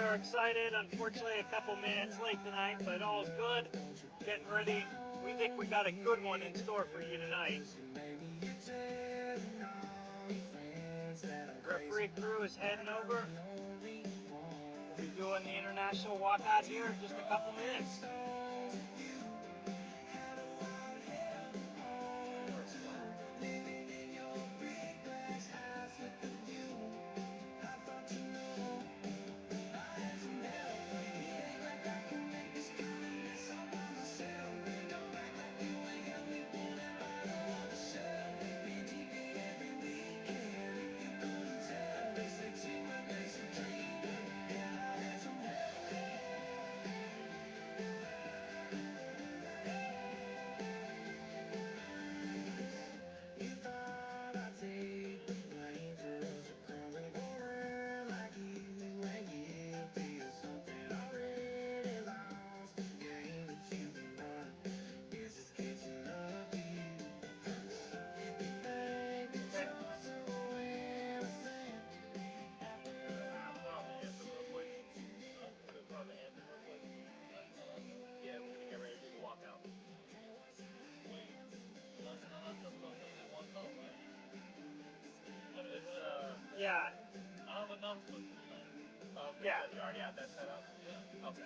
are excited. Unfortunately, a couple minutes late tonight, but all's good. Getting ready. We think we got a good one in store for you tonight. Referee crew is heading over. We'll be doing the international walkout here in just a couple minutes. Yeah. Yeah. You already have that set up? Yeah. Okay.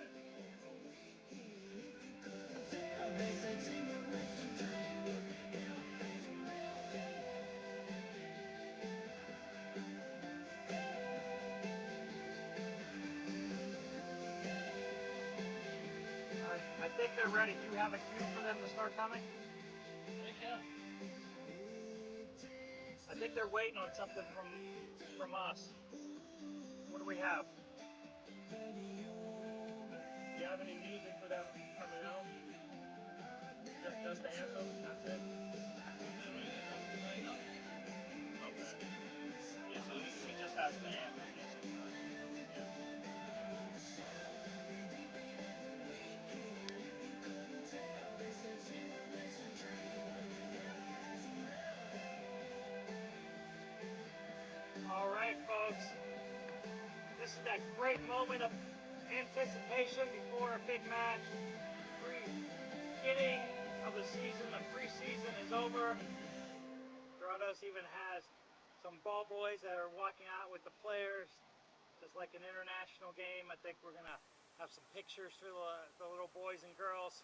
I think they're ready. Do you have a cue for them to start coming? Yeah. I think they're waiting on something from us. What do we have? Do you have any music for them coming out? Just the anthem? That's it? Okay. Yeah, so he just has the anthem. All right, folks. This is that great moment of anticipation before a big match. Beginning of the season, the preseason is over. Doradus even has some ball boys that are walking out with the players, just like an international game. I think we're gonna have some pictures for the little boys and girls.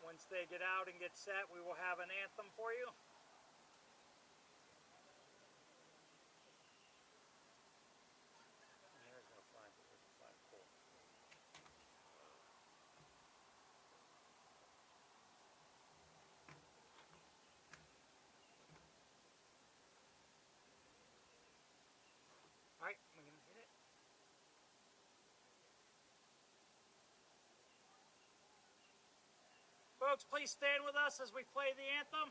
Once they get out and get set, we will have an anthem for you. There's no flag. There's a flagpole. All right, we're gonna hit it. Folks, please stand with us as we play the anthem.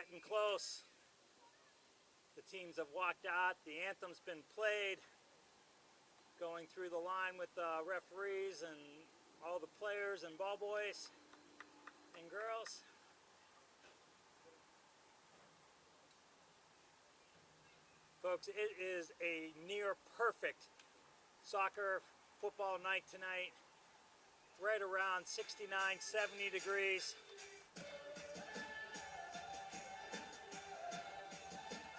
getting close. The teams have walked out. The anthem's been played. Going through the line with the referees and all the players and ball boys and girls. Folks, it is a near perfect soccer football night tonight. Right around 69, 70 degrees.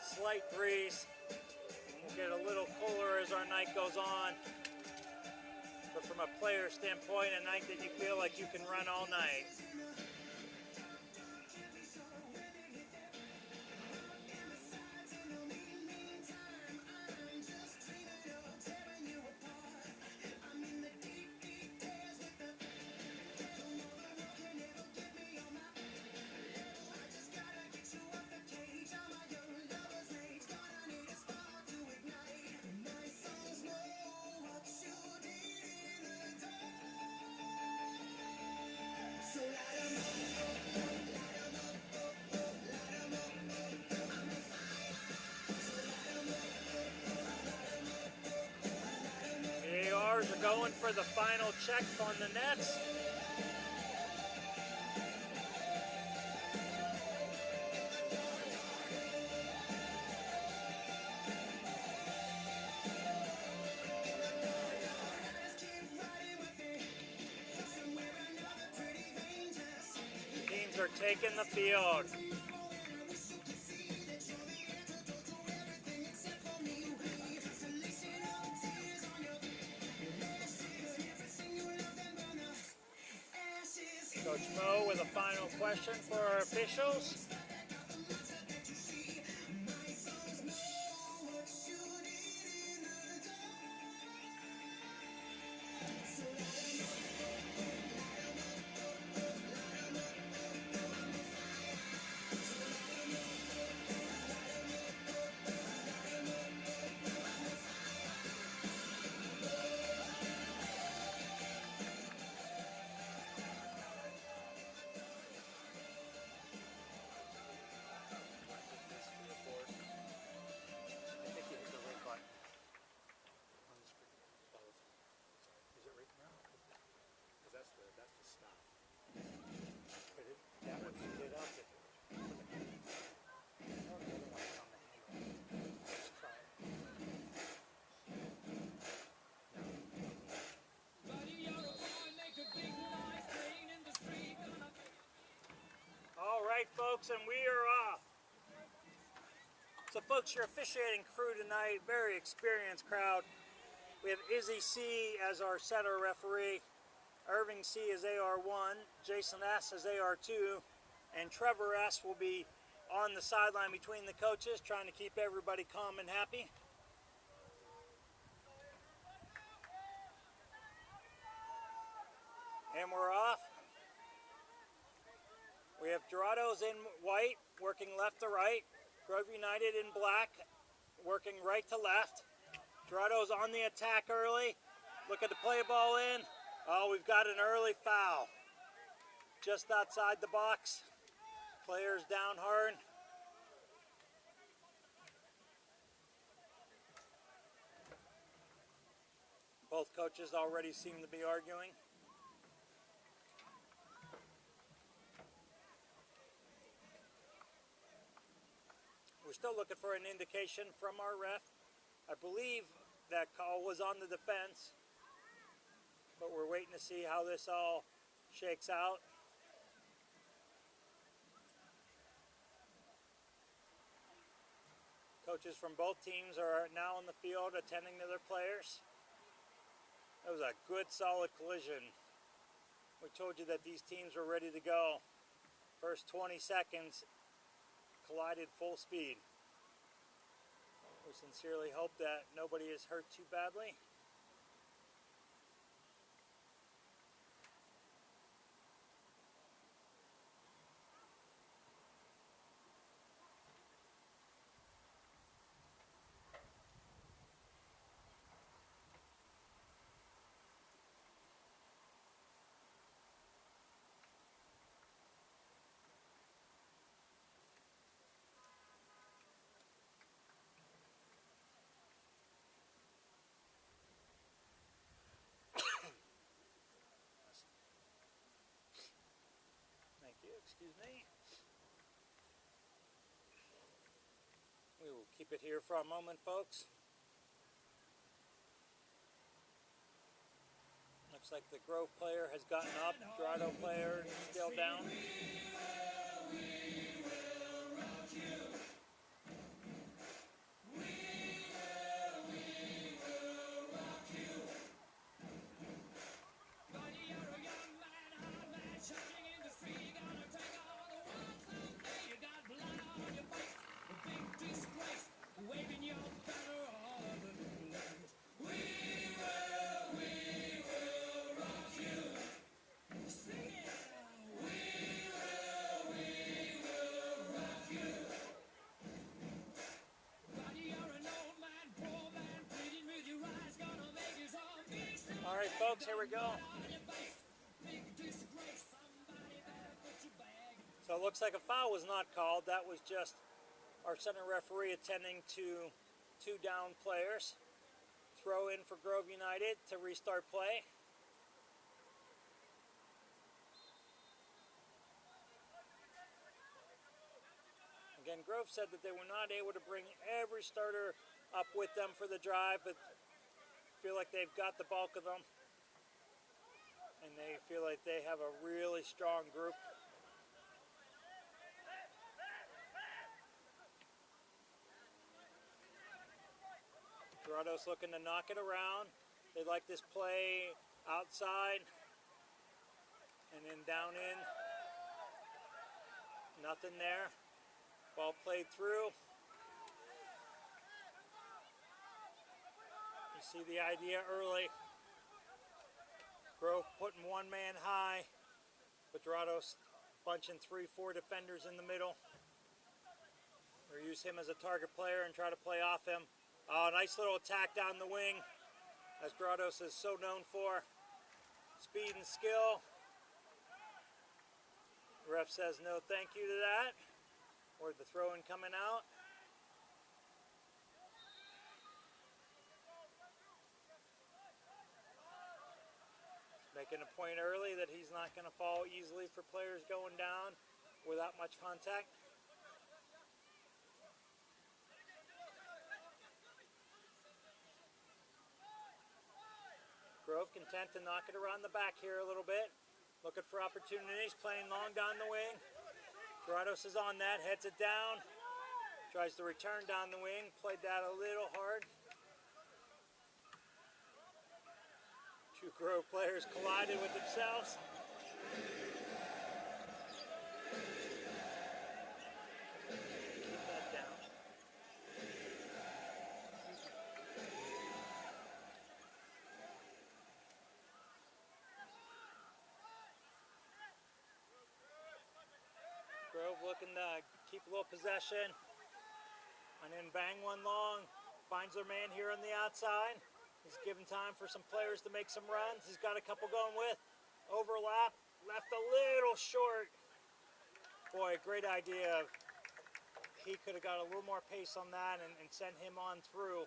Slight breeze. We'll get a little cooler as our night goes on. But from a player standpoint, a night that you feel like you can run all night. ARs are going for the final check on the nets. Teams are taking the field. Coach Mo with a final question for our officials. All right, folks, and we are off. So, folks, your officiating crew tonight, very experienced crowd. We have Izzy C as our setter referee, Irving C is AR1, Jason S is AR2, and Trevor S will be on the sideline between the coaches, trying to keep everybody calm and happy. And we're off. We have Doradus in white, working left to right. Grove United in black, working right to left. Doradus on the attack early. Looking to play ball in. Oh, we've got an early foul. Just outside the box. Players down hard. Both coaches already seem to be arguing. We're still looking for an indication from our ref. I believe that call was on the defense, but we're waiting to see how this all shakes out. Coaches from both teams are now in the field attending to their players. That was a good, solid collision. We told you that these teams were ready to go. First 20 seconds, collided full speed. We sincerely hope that nobody is hurt too badly. Excuse me. We will keep it here for a moment, folks. Looks like the Grove player has gotten up. Dorado player still down. All right, folks, here we go. So it looks like a foul was not called. That was just our center referee attending to two down players. Throw in for Grove United to restart play. Again, Grove said that they were not able to bring every starter up with them for the drive, but feel like they've got the bulk of them. And they feel like they have a really strong group. Doradus looking to knock it around. They like this play outside and then down in. Nothing there. Ball played through. You see the idea early. Grove putting one man high, but Doradus bunching 3-4 defenders in the middle. Or use him as a target player and try to play off him. Oh, nice little attack down the wing, as Doradus is so known for. Speed and skill. The ref says no thank you to that. Or the throw-in coming out. Making a point early that he's not going to fall easily for players going down without much contact. Grove content to knock it around the back here a little bit. Looking for opportunities, playing long down the wing. Doradus is on that, heads it down. Tries to return down the wing, played that a little hard. Two Grove players collided with themselves. Keep that down. Grove looking to keep a little possession. And then bang one long. Finds their man here on the outside. He's given time for some players to make some runs. He's got a couple going with. Overlap. Left a little short. Boy, great idea. He could have got a little more pace on that and sent him on through.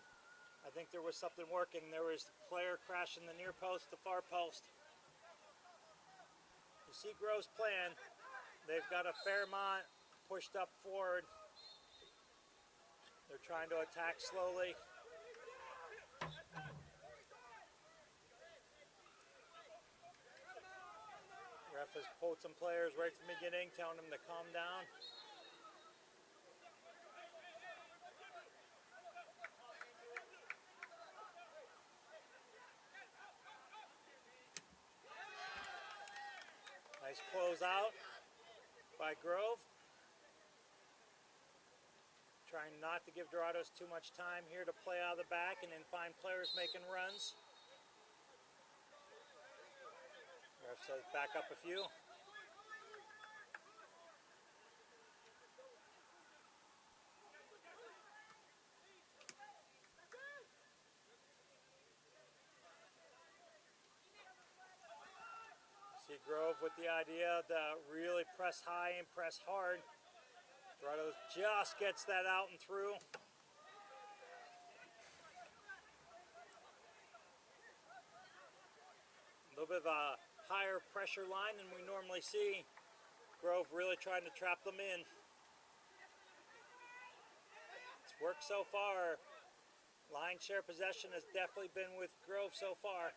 I think there was something working. There was a player crashing the near post, the far post. You see Grove's plan. They've got a Fairmont pushed up forward. They're trying to attack slowly. Ref has pulled some players right from the beginning, telling them to calm down. Nice close out by Grove. Trying not to give Doradus too much time here to play out of the back and then find players making runs. Ref says back up a few. See Grove with the idea to really press high and press hard. Doradus just gets that out and through. A little bit of a higher pressure line than we normally see. Grove really trying to trap them in. It's worked so far. Line share possession has definitely been with Grove so far.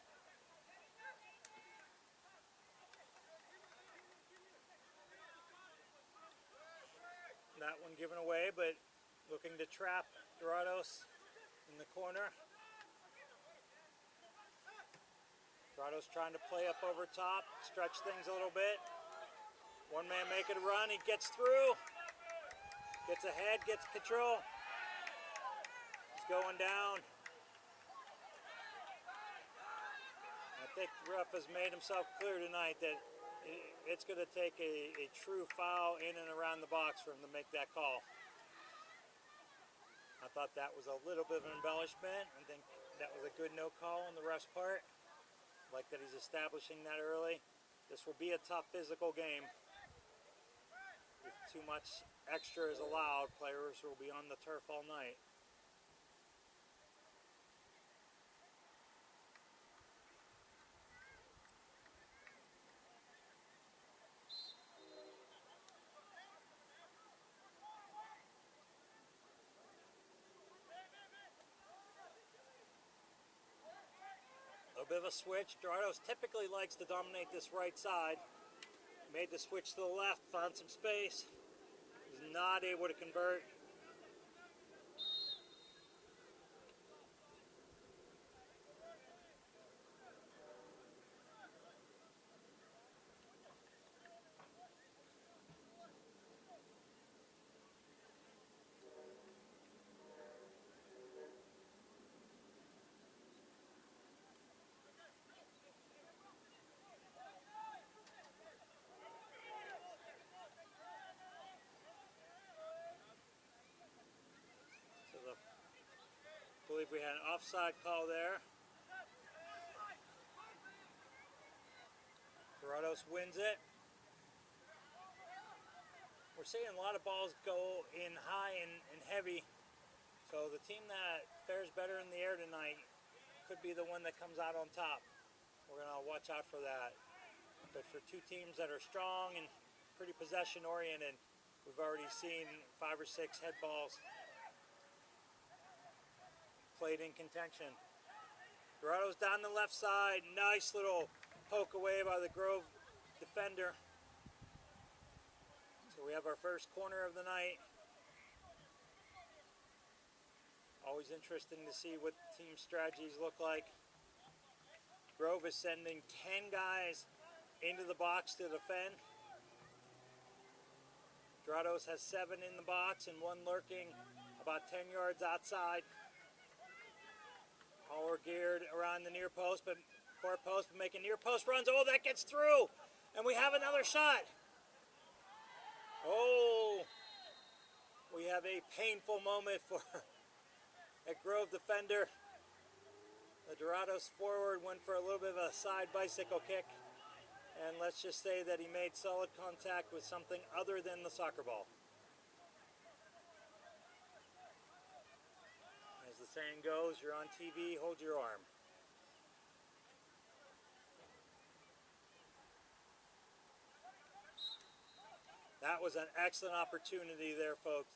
That one given away, but looking to trap Doradus in the corner. Doradus trying to play up over top, stretch things a little bit. One man making a run, he gets through, gets ahead, gets control. He's going down. I think the ref has made himself clear tonight that it's going to take a true foul in and around the box for him to make that call. I thought that was a little bit of an embellishment. I think that was a good no call on the ref's part. Like that he's establishing that early. This will be a tough physical game. If too much extra is allowed, players will be on the turf all night. A little bit of a switch. Doradus typically likes to dominate this right side. Made the switch to the left, found some space. Was not able to convert. I believe we had an offside call there. Doradus wins it. We're seeing a lot of balls go in high and heavy. So the team that fares better in the air tonight could be the one that comes out on top. We're going to watch out for that. But for two teams that are strong and pretty possession oriented, we've already seen 5 or 6 head balls played in contention. Doradus down the left side. Nice little poke away by the Grove defender. So we have our first corner of the night. Always interesting to see what team strategies look like. Grove is sending 10 guys into the box to defend. Doradus has 7 in the box and 1 lurking about 10 yards outside. All are geared around the near post, but far post, making near post runs. Oh, that gets through, and we have another shot. Oh, we have a painful moment for a Grove defender. The Doradus forward went for a little bit of a side bicycle kick, and let's just say that he made solid contact with something other than the soccer ball. As the saying goes, you're on TV, hold your arm. That was an excellent opportunity there, folks,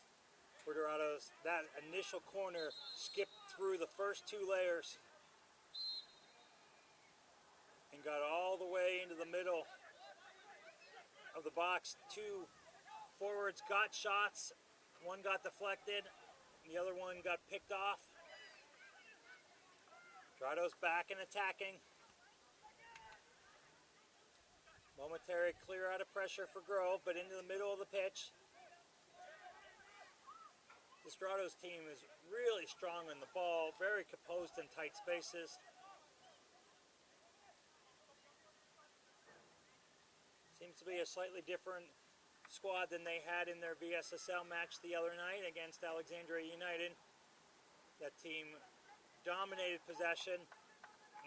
for Doradus. That initial corner skipped through the first 2 layers and got all the way into the middle of the box. 2 forwards got shots. 1 got deflected. The other one got picked off. Doradus back and attacking. Momentary clear out of pressure for Grove, but into the middle of the pitch. This Doradus team is really strong on the ball, very composed in tight spaces. Seems to be a slightly different squad than they had in their VSSL match the other night against Alexandria United. That team dominated possession,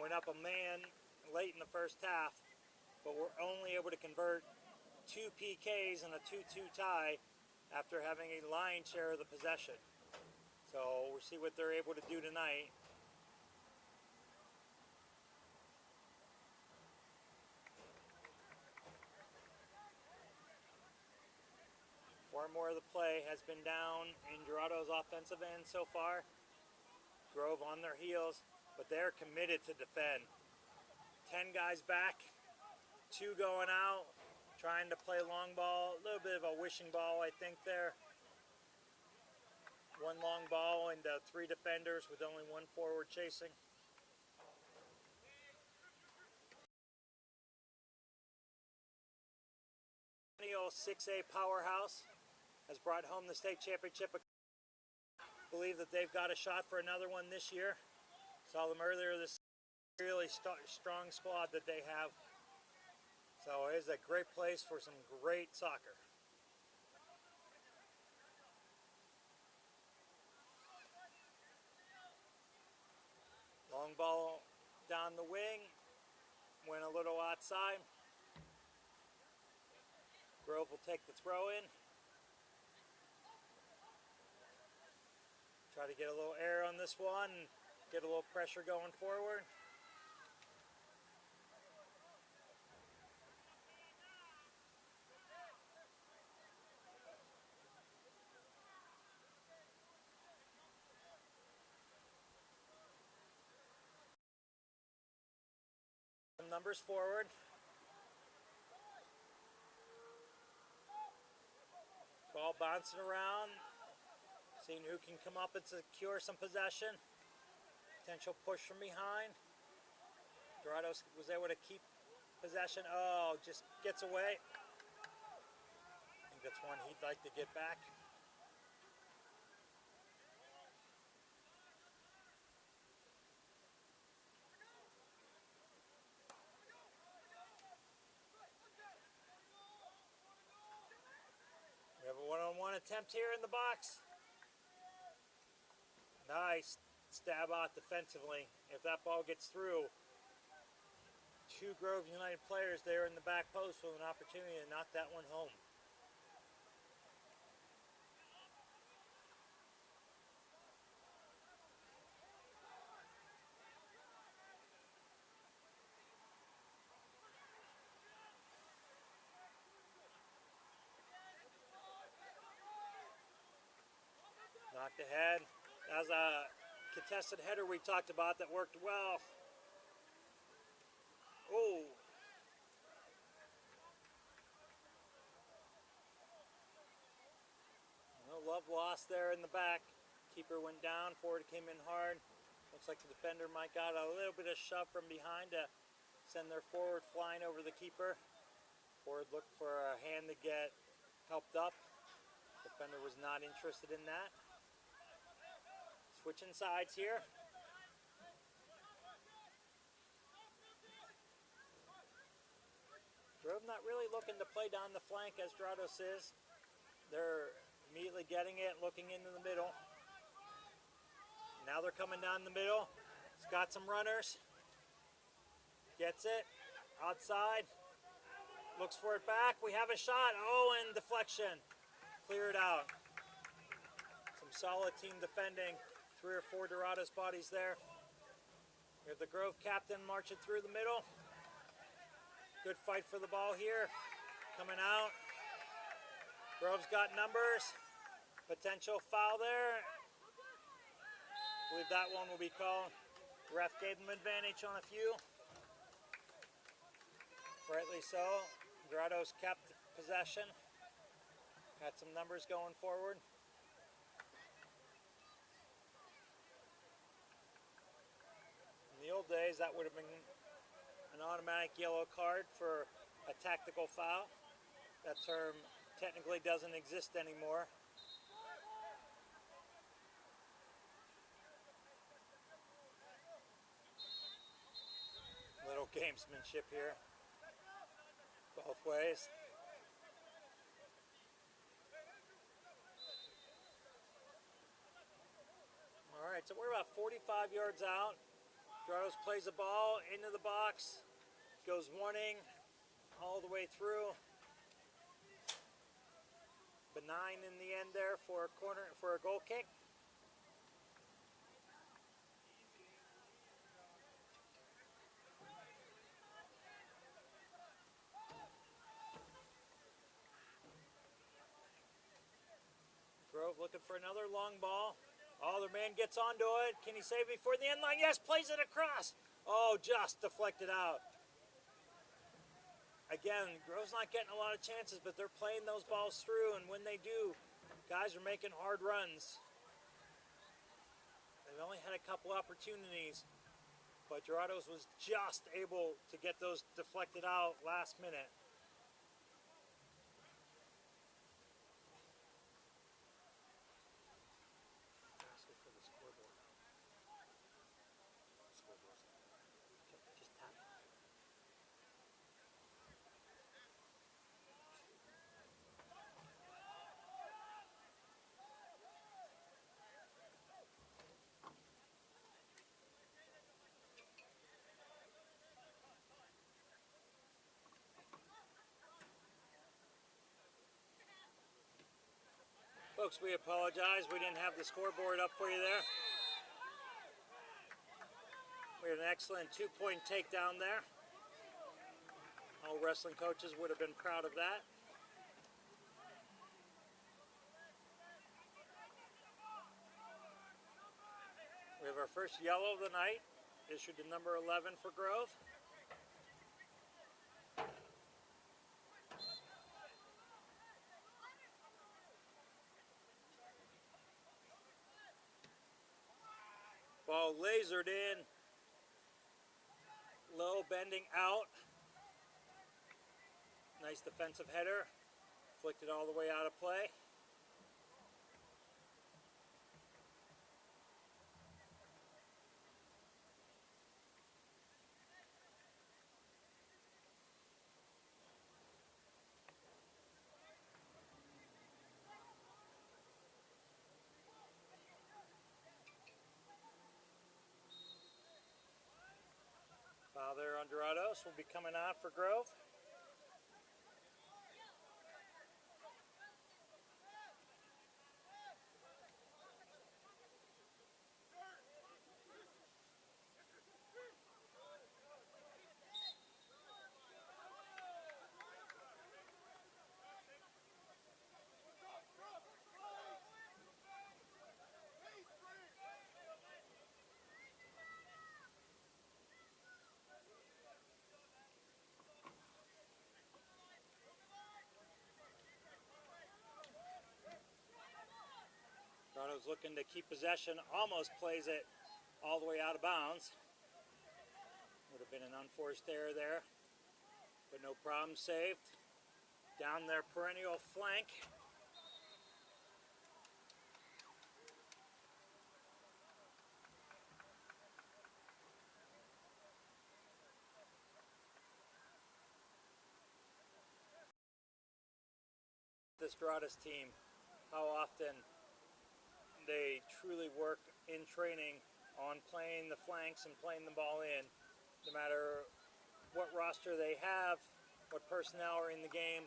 went up a man late in the first half, but were only able to convert 2 PKs and a 2-2 tie after having a lion's share of the possession. So we'll see what they're able to do tonight. More and more of the play has been down in Doradus' offensive end so far. Grove on their heels, but they're committed to defend. 10 guys back, 2 going out, trying to play long ball. A little bit of a wishing ball, I think, there. 1 long ball and 3 defenders with only 1 forward chasing. 6A powerhouse has brought home the state championship. I believe that they've got a shot for another one this year. Saw them earlier this really strong squad that they have. So it is a great place for some great soccer. Long ball down the wing, went a little outside. Grove will take the throw in. Try to get a little air on this one, get a little pressure going forward. Numbers forward. Ball bouncing around, seeing who can come up and secure some possession. Potential push from behind. Doradus was able to keep possession. Oh, just gets away. I think that's one he'd like to get back. We have a one-on-one attempt here in the box. Nice stab out defensively. If that ball gets through, 2 Grove United players there in the back post with an opportunity to knock that one home. Knocked ahead. That was a contested header we talked about that worked well. Oh. No love lost there in the back. Keeper went down, forward came in hard. Looks like the defender might got a little bit of shove from behind to send their forward flying over the keeper. Forward looked for a hand to get helped up. Defender was not interested in that. Switching sides here. Grove not really looking to play down the flank as Doradus is. They're immediately getting it, looking into the middle. Now they're coming down the middle. It's got some runners. Gets it. Outside. Looks for it back. We have a shot. Oh, and deflection. Cleared out. Some solid team defending. 3 or 4 Doradus bodies there. We have the Grove captain marching through the middle. Good fight for the ball here. Coming out. Grove's got numbers. Potential foul there. I believe that one will be called. The ref gave them advantage on a few. Rightly so. Doradus kept possession. Got some numbers going forward. In the old days, that would have been an automatic yellow card for a tactical foul. That term technically doesn't exist anymore. Little gamesmanship here, both ways. All right, so we're about 45 yards out. Doradus plays the ball into the box, goes warning all the way through. Benign in the end there for a goal kick. looking for another long ball. Oh, their man gets onto it. Can he save before the end line? Yes, plays it across. Oh, just deflected out. Again, Grove's not getting a lot of chances, but they're playing those balls through, and when they do, guys are making hard runs. They've only had a couple opportunities, but Doradus was just able to get those deflected out last minute. For the scoreboard. Just tap. Folks, we apologize. We didn't have the scoreboard up for you there. We had an excellent 2-point takedown there. All wrestling coaches would have been proud of that. We have our first yellow of the night, issued to number 11 for Grove. Ball lasered in, low bending out. Nice defensive header, flicked it all the way out of play. Foul there on Doradus will be coming on for Grove. Doradus looking to keep possession, almost plays it all the way out of bounds. Would have been an unforced error there, but no problem, saved. Down their perennial flank. This Doradus team, how often they truly work in training on playing the flanks and playing the ball in. No matter what roster they have, what personnel are in the game,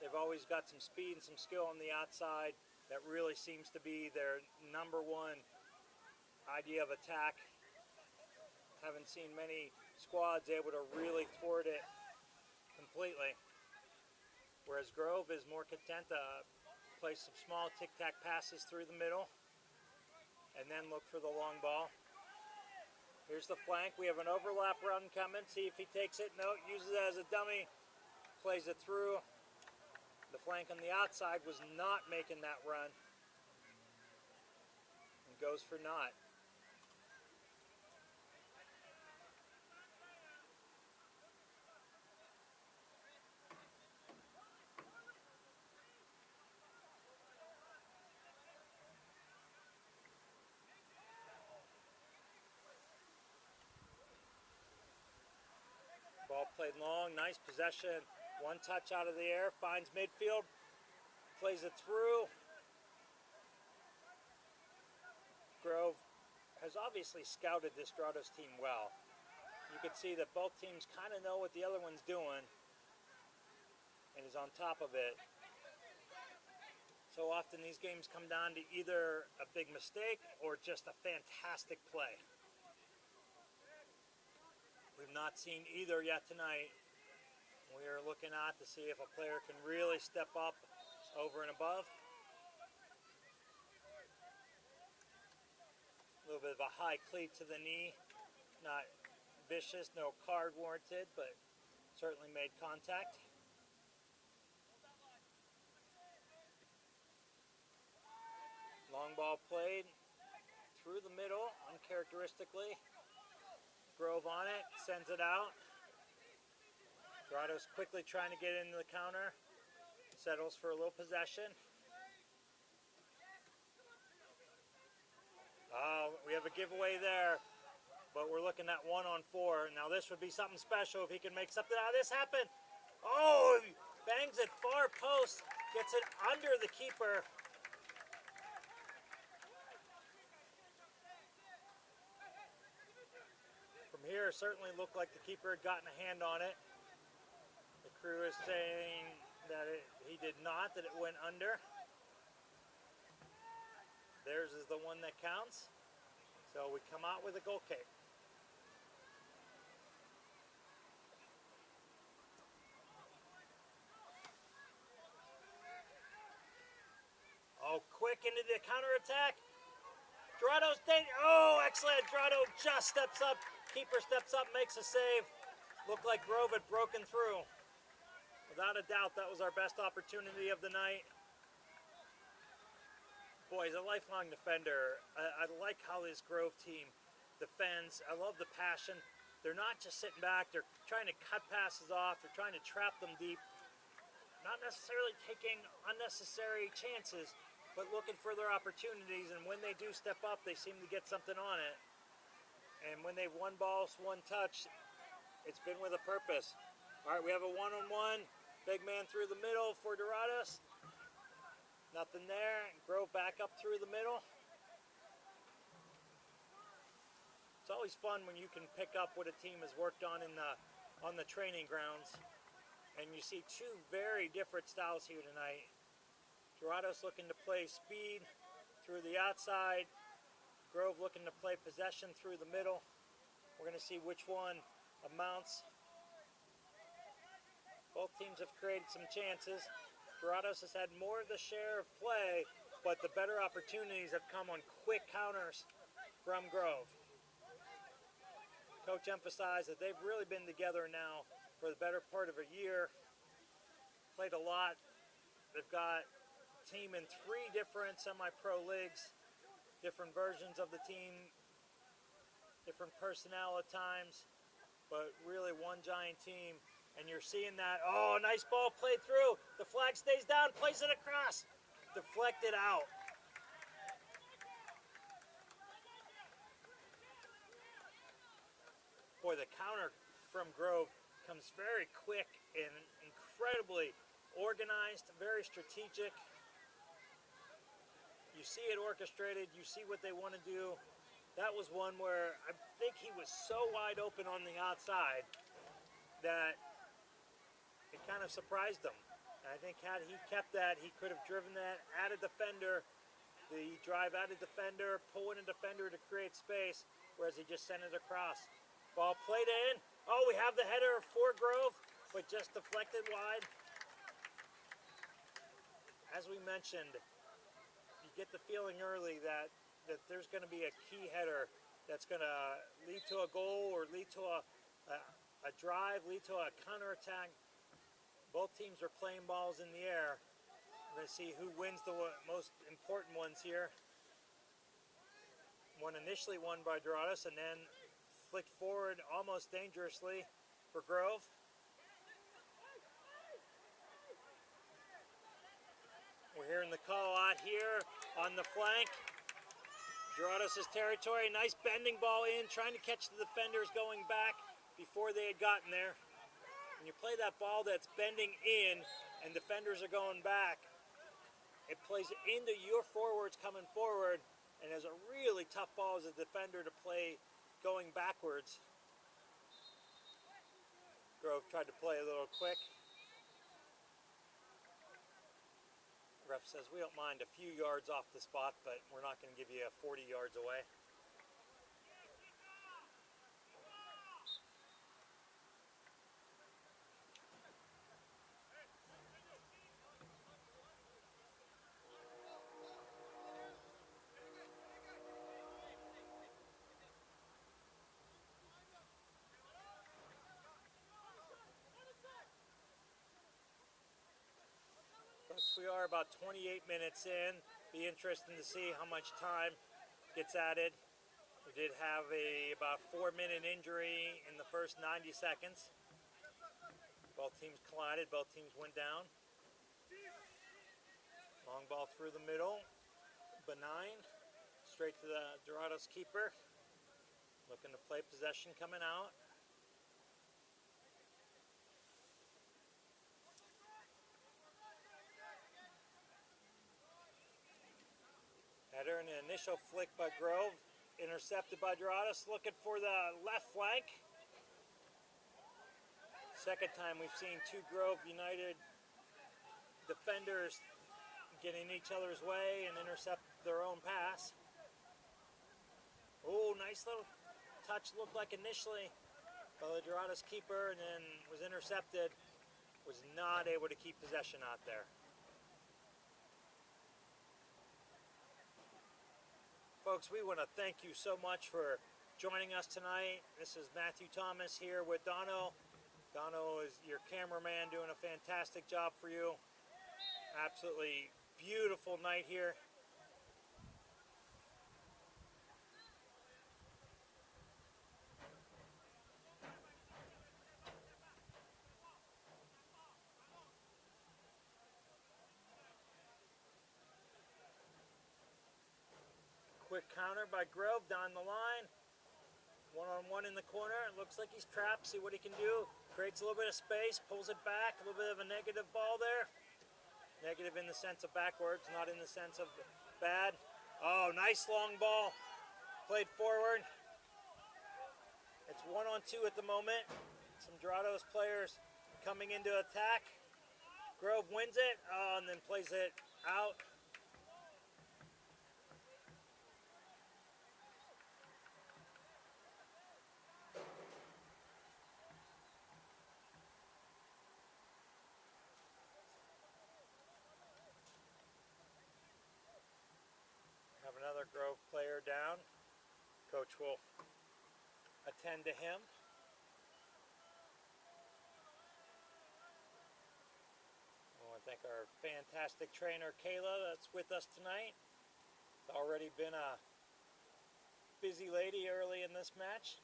they've always got some speed and some skill on the outside. That really seems to be their number one idea of attack. Haven't seen many squads able to really thwart it completely. Whereas Grove is more content to play some small tic-tac passes through the middle and then look for the long ball. Here's the flank. We have an overlap run coming. See if he takes it. No, uses it as a dummy. Plays it through. The flank on the outside was not making that run. And goes for naught. Ball played long, nice possession. One touch out of the air, finds midfield, plays it through. Grove has obviously scouted this Doradus team well. You can see that both teams kind of know what the other one's doing and is on top of it. So often these games come down to either a big mistake or just a fantastic play. We've not seen either yet tonight. We are looking at to see if a player can really step up over and above. little bit of a high cleat to the knee. Not vicious, no card warranted, but certainly made contact. Long ball played through the middle, uncharacteristically. Grove on it, sends it out. Doradus quickly trying to get into the counter. Settles for a little possession. Oh, we have a giveaway there, but we're looking at 1-on-4. Now this would be something special if he can make something out of this happen. Oh, he bangs it far post, gets it under the keeper. From here, certainly looked like the keeper had gotten a hand on it. The crew is saying that he did not, that it went under. Theirs is the one that counts. So we come out with a goal kick. Oh, quick into the counterattack. Doradus, oh, excellent. Doradus just steps up. Keeper steps up, makes a save. Looked like Grove had broken through. Without a doubt, that was our best opportunity of the night. Boy, he's a lifelong defender. I like how this Grove team defends. I love the passion. They're not just sitting back. They're trying to cut passes off. They're trying to trap them deep. Not necessarily taking unnecessary chances, but looking for their opportunities. And when they do step up, they seem to get something on it. And when they've won balls, one touch, it's been with a purpose. All right, we have a one-on-one. Big man through the middle for Doradus. Nothing there. Grove back up through the middle. It's always fun when you can pick up what a team has worked on on the training grounds. And you see two very different styles here tonight. Doradus looking to play speed through the outside. Grove looking to play possession through the middle. We're going to see which one amounts. Both teams have created some chances. Doradus has had more of the share of play, but the better opportunities have come on quick counters from Grove. Coach emphasized that they've really been together now for the better part of a year. Played a lot. They've got a team in 3 different semi-pro leagues, different versions of the team, different personnel at times, but really one giant team. And you're seeing that, oh, nice ball played through. The flag stays down, plays it across. Deflected out. Boy, the counter from Grove comes very quick and incredibly organized, very strategic. You see it orchestrated, you see what they want to do. That was one where I think he was so wide open on the outside that it kind of surprised him. And I think had he kept that, he could have driven that at a defender, the drive at a defender, pulling a defender to create space, whereas he just sent it across. Ball played in. Oh, we have the header for Grove, but just deflected wide. As we mentioned, you get the feeling early that there's going to be a key header that's going to lead to a goal or lead to a drive, lead to a counterattack. Both teams are playing balls in the air. We're going to see who wins the most important ones here. One initially won by Doradus and then flicked forward almost dangerously for Grove. We're hearing the call out here on the flank. Doradus' territory, nice bending ball in, trying to catch the defenders going back before they had gotten there. When you play that ball that's bending in and defenders are going back, it plays into your forwards coming forward, and is a really tough ball as a defender to play going backwards. Grove tried to play a little quick. Ref says we don't mind a few yards off the spot, but we're not going to give you 40 yards away. we are about 28 minutes in. Be interesting to see how much time gets added. We did have about 4-minute injury in the first 90 seconds. Both teams collided, both teams went down. Long ball through the middle, benign, straight to the Doradus keeper. Looking to play possession coming out. Header and an initial flick by Grove, intercepted by Doradus, looking for the left flank. Second time we've seen two Grove United defenders get in each other's way and intercept their own pass. Oh, nice little touch, looked like initially by the Doradus keeper, and then was intercepted. Was not able to keep possession out there. Folks, we want to thank you so much for joining us tonight. This is Matthew Thomas here with Dono. Dono is your cameraman, doing a fantastic job for you. Absolutely beautiful night here. Quick counter by Grove down the line. One-on-one in the corner. It looks like he's trapped. See what he can do. Creates a little bit of space, pulls it back. A little bit of a negative ball there. Negative in the sense of backwards, not in the sense of bad. Oh, nice long ball. Played forward. It's 1-on-2 at the moment. Some Doradus players coming into attack. Grove wins it, and then plays it out. Have another Grove player down. Coach will attend to him. I want to thank our fantastic trainer, Kayla, that's with us tonight. It's already been a busy lady early in this match.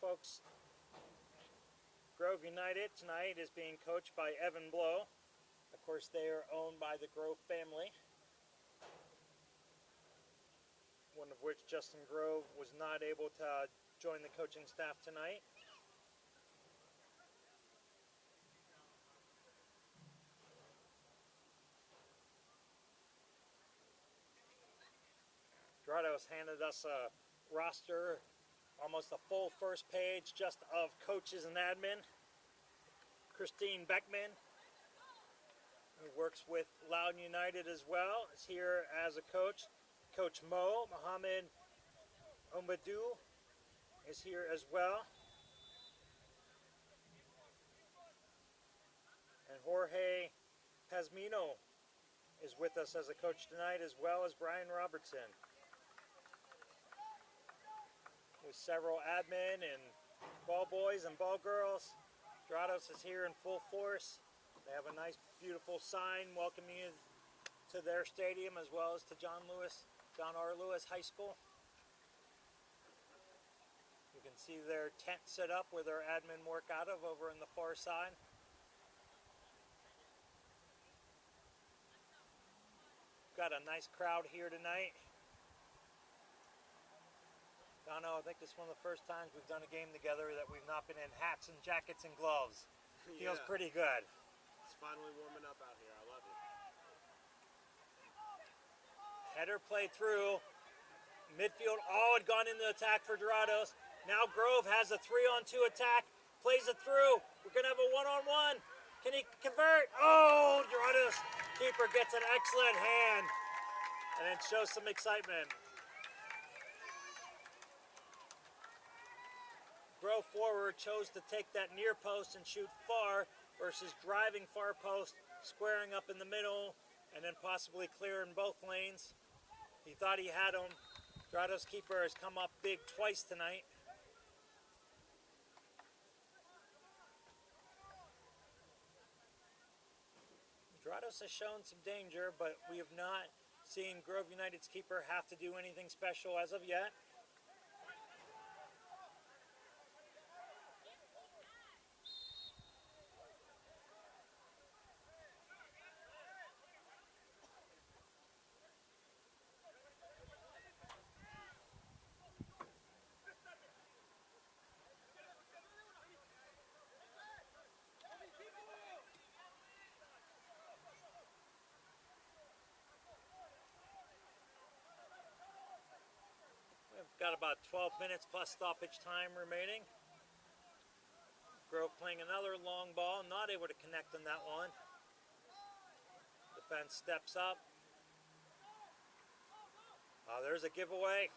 Folks, Grove United tonight is being coached by Evan Blow. Of course, they are owned by the Grove family, one of which, Justin Grove, was not able to join the coaching staff tonight. Doradus handed us a roster, almost a full first page just of coaches and admin. Christine Beckman, who works with Loudoun United as well, is here as a coach. Coach Mohammed Ombadu is here as well. And Jorge Pazmino is with us as a coach tonight, as well as Brian Robertson. With several admin and ball boys and ball girls. Doradus is here in full force. They have a nice, beautiful sign welcoming you to their stadium, as well as to John R. Lewis High School. You can see their tent set up where their admin work out of over on the far side. Got a nice crowd here tonight. Dono, I think this is one of the first times we've done a game together that we've not been in hats and jackets and gloves. Feels pretty good. It's finally warming up out here. I love it. Header played through. Midfield all had gone into attack for Doradus. Now Grove has a 3-on-2 attack. Plays it through. We're going to have a one-on-one. Can he convert? Oh, Doradus keeper gets an excellent hand and then shows some excitement. Grove forward chose to take that near post and shoot far versus driving far post, squaring up in the middle, and then possibly clearing both lanes. He thought he had him. Doradus keeper has come up big twice tonight. Doradus has shown some danger, but we have not seen Grove United's keeper have to do anything special as of yet. We've got about 12 minutes plus stoppage time remaining. Grove playing another long ball, not able to connect on that one. Defense steps up. There's a giveaway.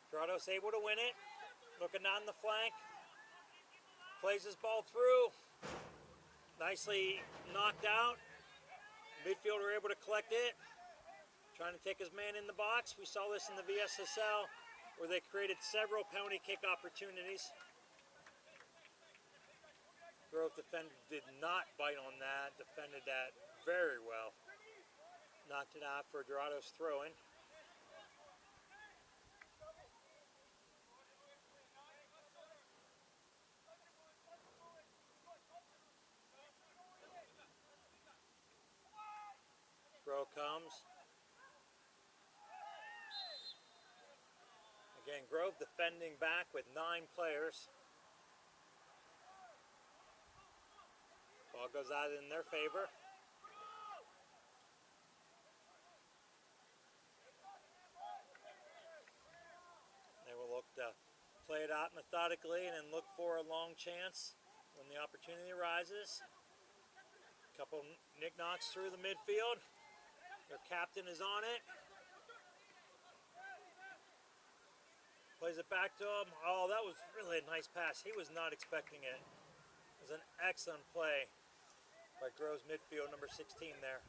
Doradus able to win it. Looking down the flank. Plays his ball through. Nicely knocked out. Midfielder able to collect it. Trying to take his man in the box. We saw this in the VSSL where they created several penalty kick opportunities. Grove defender did not bite on that. Defended that very well. Knocked it out for Doradus throw-in. Throw comes. Again, Grove defending back with 9 players. Ball goes out in their favor. They will look to play it out methodically and then look for a long chance when the opportunity arises. Couple knick-knocks through the midfield. Their captain is on it. Plays it back to him. Oh, that was really a nice pass. He was not expecting it. It was an excellent play by Grove's midfield, number 16 there.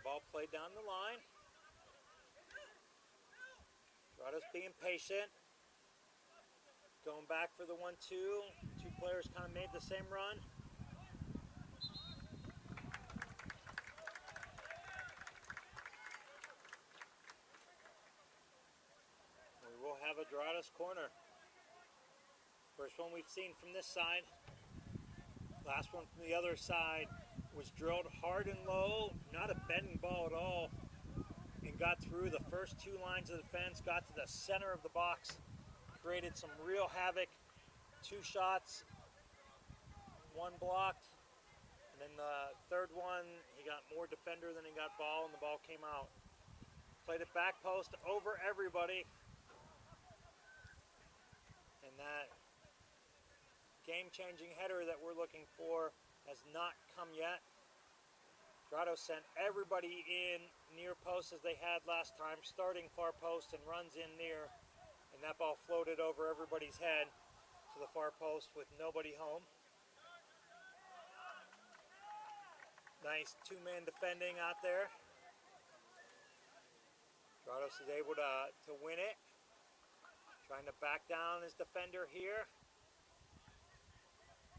Ball played down the line. Doradus being patient. Going back for the 1-2. Two players kind of made the same run. Have a Doradus corner. First one we've seen from this side. Last one from the other side was drilled hard and low, not a bending ball at all, and got through the first 2 lines of defense, got to the center of the box, created some real havoc. 2 shots, 1 blocked, and then the third one, he got more defender than he got ball, and the ball came out. Played it back post over everybody. And that game-changing header that we're looking for has not come yet. Doradus sent everybody in near post as they had last time, starting far post and runs in near. And that ball floated over everybody's head to the far post with nobody home. Nice 2-man defending out there. Doradus is able to win it. Trying to back down his defender here.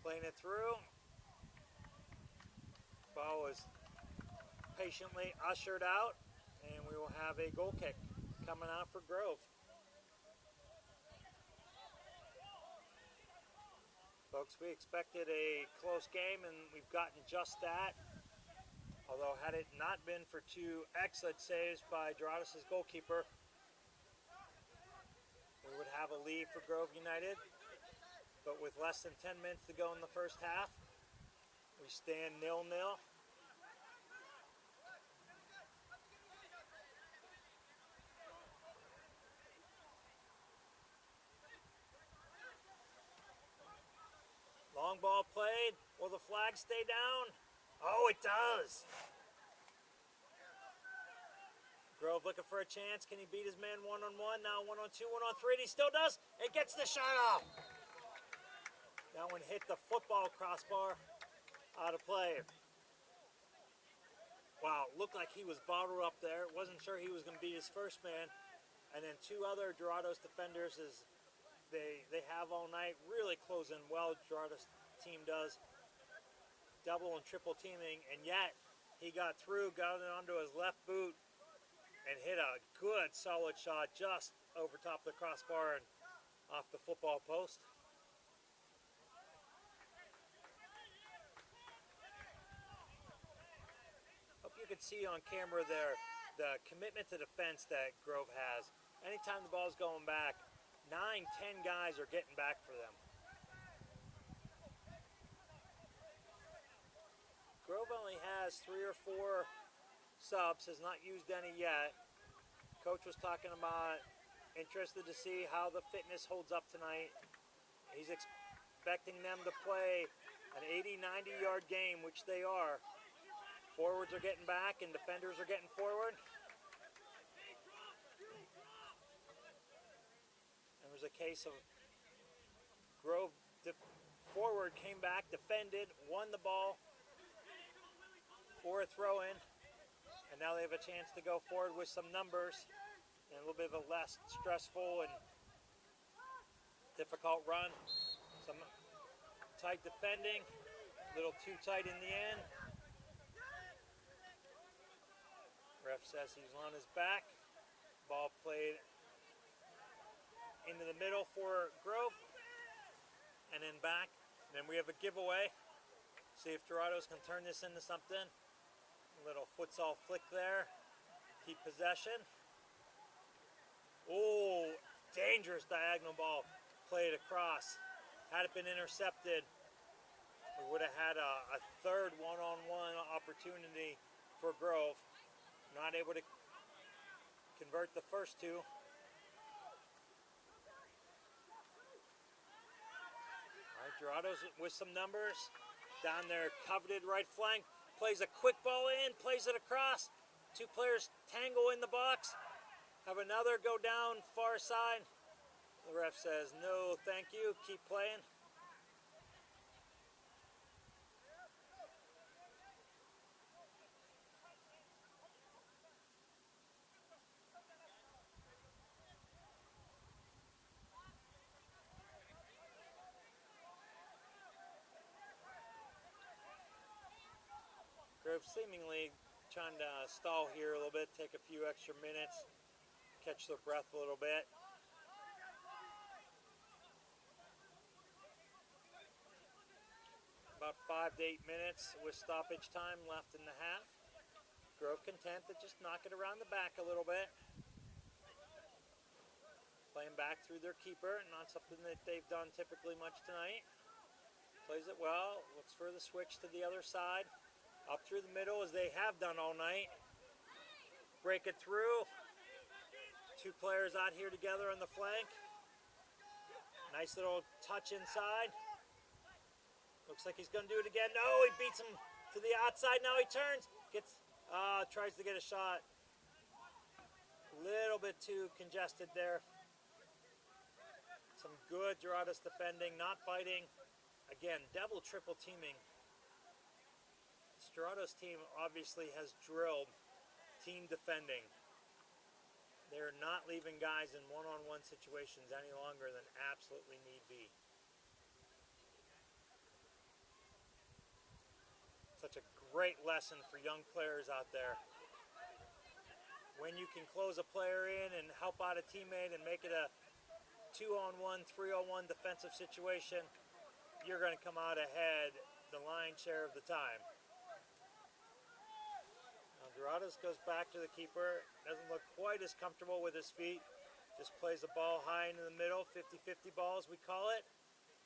Playing it through. Ball is patiently ushered out, and we will have a goal kick coming out for Grove. Folks, we expected a close game, and we've gotten just that. Although, had it not been for 2 excellent saves by Doradus' goalkeeper, we would have a lead for Grove United, but with less than 10 minutes to go in the first half, we stand 0-0. Long ball played. Will the flag stay down? Oh, it does. Grove looking for a chance. Can he beat his man one-on-one? Now one-on-two, one-on-three, and he still does. It gets the shot off. That one hit the football crossbar. Out of play. Wow, looked like he was bottled up there. Wasn't sure he was going to beat his first man. And then two other Doradus defenders as they have all night. Really closing well, Doradus team does. Double and triple teaming, and yet he got through, got it onto his left boot, and hit a good solid shot just over top the crossbar and off the football post. Hope you can see on camera there the commitment to defense that Grove has. Anytime the ball's going back, 9, 10 guys are getting back for them. Grove only has 3 or 4 subs, has not used any yet. Coach was talking about interested to see how the fitness holds up tonight. He's expecting them to play an 80-90 yard game, which they are. Forwards are getting back and defenders are getting forward. There was a case of Grove forward came back, defended, won the ball for a throw-in, and now they have a chance to go forward with some numbers and a little bit of a less stressful and difficult run. Some tight defending, a little too tight in the end. Ref says he's on his back. Ball played into the middle for Grove, and then back. And then we have a giveaway. See if Doradus can turn this into something. A little futsal flick there. Keep possession. Oh, dangerous diagonal ball played across. Had it been intercepted, we would have had a third one-on-one opportunity for Grove. Not able to convert the first two. All right, Doradus with some numbers. Down there, coveted right flank. Plays a quick ball in, plays it across. Two players tangle in the box. Have another go down far side. The ref says, no, thank you, keep playing. Grove seemingly trying to stall here a little bit, take a few extra minutes, catch their breath a little bit. About 5 to 8 minutes with stoppage time left in the half. Grove content to just knock it around the back a little bit. Playing back through their keeper, not something that they've done typically much tonight. Plays it well, looks for the switch to the other side. Up through the middle as they have done all night. Break it through. Two players out here together on the flank. Nice little touch inside. Looks like he's going to do it again. No, he beats him to the outside. Now he turns. Tries to get a shot. A little bit too congested there. Some good Doradus defending, not fighting. Again, double, triple teaming. Doradus team obviously has drilled team defending. They're not leaving guys in one-on-one situations any longer than absolutely need be. Such a great lesson for young players out there. When you can close a player in and help out a teammate and make it a 2-on-1, 3-on-1 defensive situation, you're going to come out ahead the lion's share of the time. Doradus goes back to the keeper, doesn't look quite as comfortable with his feet, just plays the ball high into the middle, 50-50 balls we call it.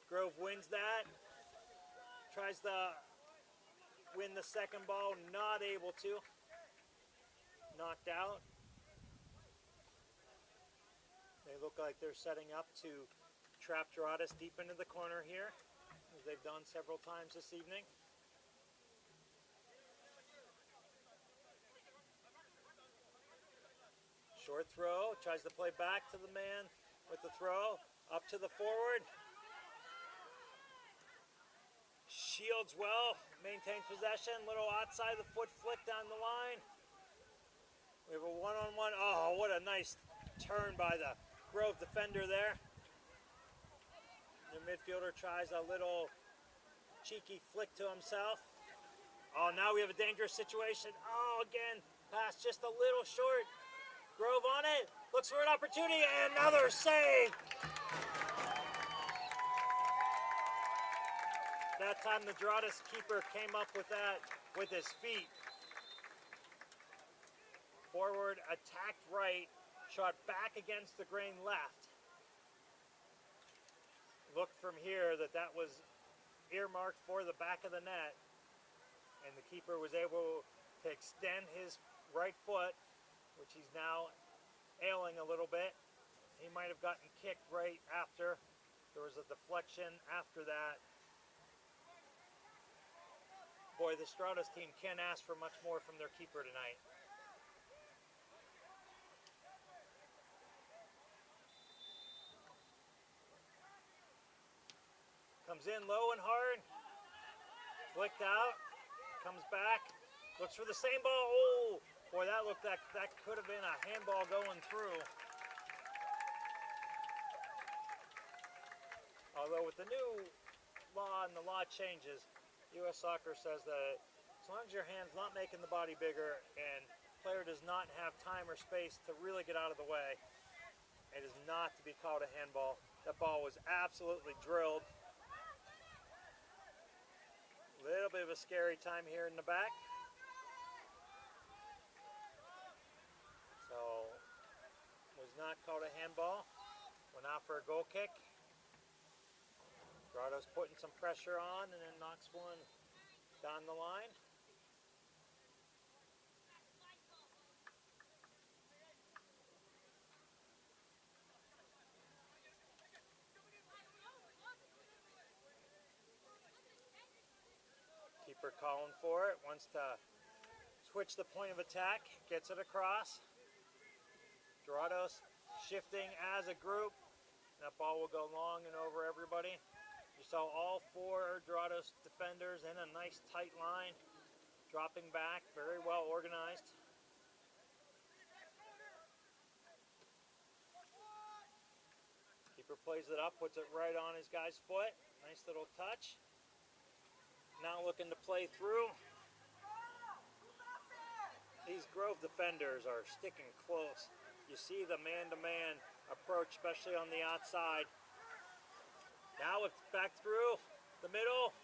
Grove wins that, tries to win the second ball, not able to, knocked out. They look like they're setting up to trap Doradus deep into the corner here. as they've done several times this evening. Short throw, tries to play back to the man with the throw, up to the forward. Shields well, maintains possession, little outside the foot flick down the line. We have a one-on-one. Oh, what a nice turn by the Grove defender there. The midfielder tries a little cheeky flick to himself. Oh, now we have a dangerous situation. Oh, again, pass just a little short. Grove on it, looks for an opportunity, and another save. That time the Doradus keeper came up with that with his feet. Forward, attacked right, shot back against the grain left. Looked from here that was earmarked for the back of the net, and the keeper was able to extend his right foot, which he's now ailing a little bit. He might have gotten kicked right after. There was a deflection after that. Boy, the Doradus team can't ask for much more from their keeper tonight. Comes in low and hard. Flicked out. Comes back. Looks for the same ball. Oh! Boy, that looked like that could have been a handball going through. Although with the new law and the law changes, U.S. Soccer says that as long as your hand's not making the body bigger and player does not have time or space to really get out of the way, it is not to be called a handball. That ball was absolutely drilled. Little bit of a scary time here in the back. So, was not called a handball. Went out for a goal kick. Doradus putting some pressure on and then knocks one down the line. Keeper calling for it, wants to switch the point of attack, gets it across. Doradus shifting as a group. That ball will go long and over everybody. You saw all four Doradus defenders in a nice tight line, dropping back, very well organized. Keeper plays it up, puts it right on his guy's foot. Nice little touch. Now looking to play through. These Grove defenders are sticking close. You see the man-to-man approach, especially on the outside. Now it's back through the middle.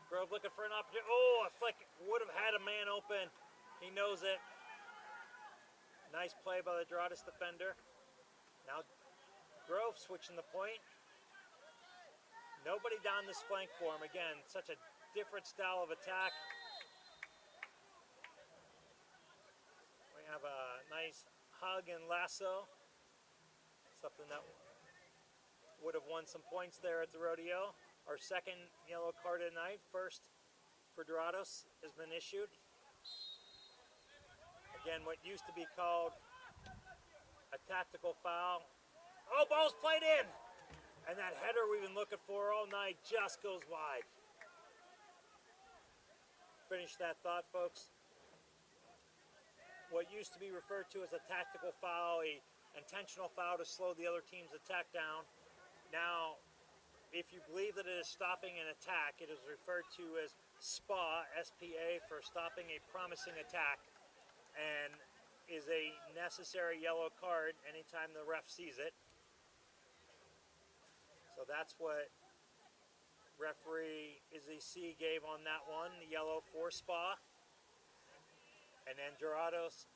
Grove looking for an opportunity. Oh, a flick would have had a man open. He knows it. Nice play by the Doradus defender. Now Grove switching the point. Nobody down this flank for him. Again, such a different style of attack. We have a nice hug and lasso. Something that would have won some points there at the rodeo. Our second yellow card of the night, first for Doradus, has been issued. Again, what used to be called a tactical foul. Oh, ball's played in! And that header we've been looking for all night just goes wide. Finish that thought, folks. What used to be referred to as a tactical foul, a intentional foul to slow the other team's attack down. Now, if you believe that it is stopping an attack, it is referred to as SPA, S-P-A, for stopping a promising attack, and is a necessary yellow card anytime the ref sees it. So that's what referee Izzy C gave on that one, the yellow for SPA. And then Doradus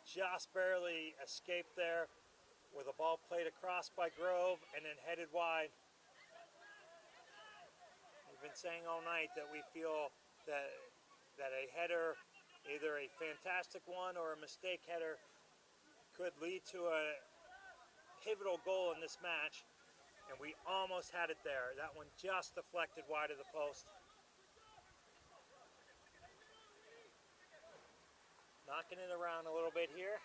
just barely escaped there with a ball played across by Grove and then headed wide. We've been saying all night that we feel that a header, either a fantastic one or a mistake header, could lead to a pivotal goal in this match. and we almost had it there. That one just deflected wide of the post. Knocking it around a little bit here.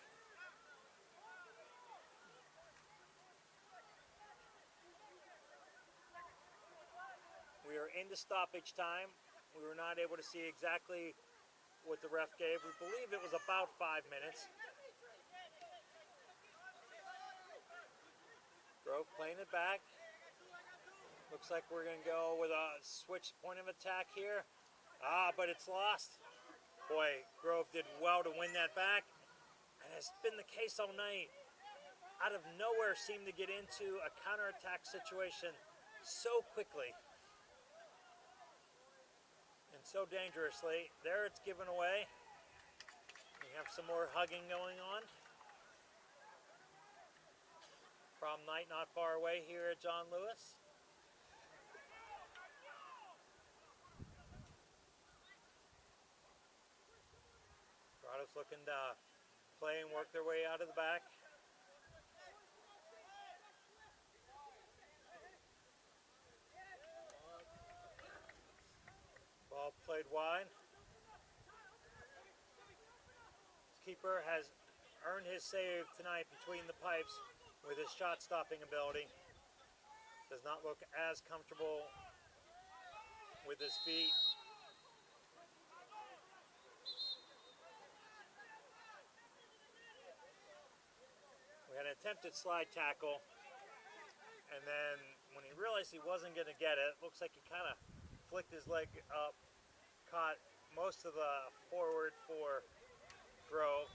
We are into stoppage time. We were not able to see exactly what the ref gave. We believe it was about 5 minutes. Grove playing it back. Looks like we're going to go with a switch point of attack here. But it's lost. Boy, Grove did well to win that back. And it's been the case all night. Out of nowhere, seemed to get into a counterattack situation so quickly. And so dangerously. There it's given away. We have some more hugging going on. Prom night not far away here at John Lewis. Doradus looking to play and work their way out of the back. Ball played wide. Keeper has earned his save tonight between the pipes with his shot stopping ability. Does not look as comfortable with his feet. We had an attempted slide tackle, and then when he realized he wasn't going to get it, looks like he kind of flicked his leg up, caught most of the forward for Grove.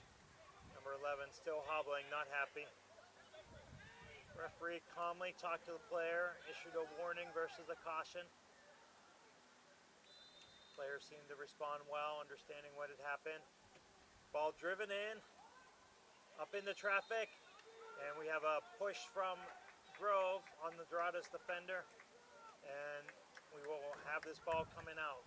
Number 11 still hobbling, not happy. Referee calmly talked to the player, issued a warning versus a caution. Players seemed to respond well, understanding what had happened. Ball driven in, up into traffic, and we have a push from Grove on the Doradus defender, and we will have this ball coming out.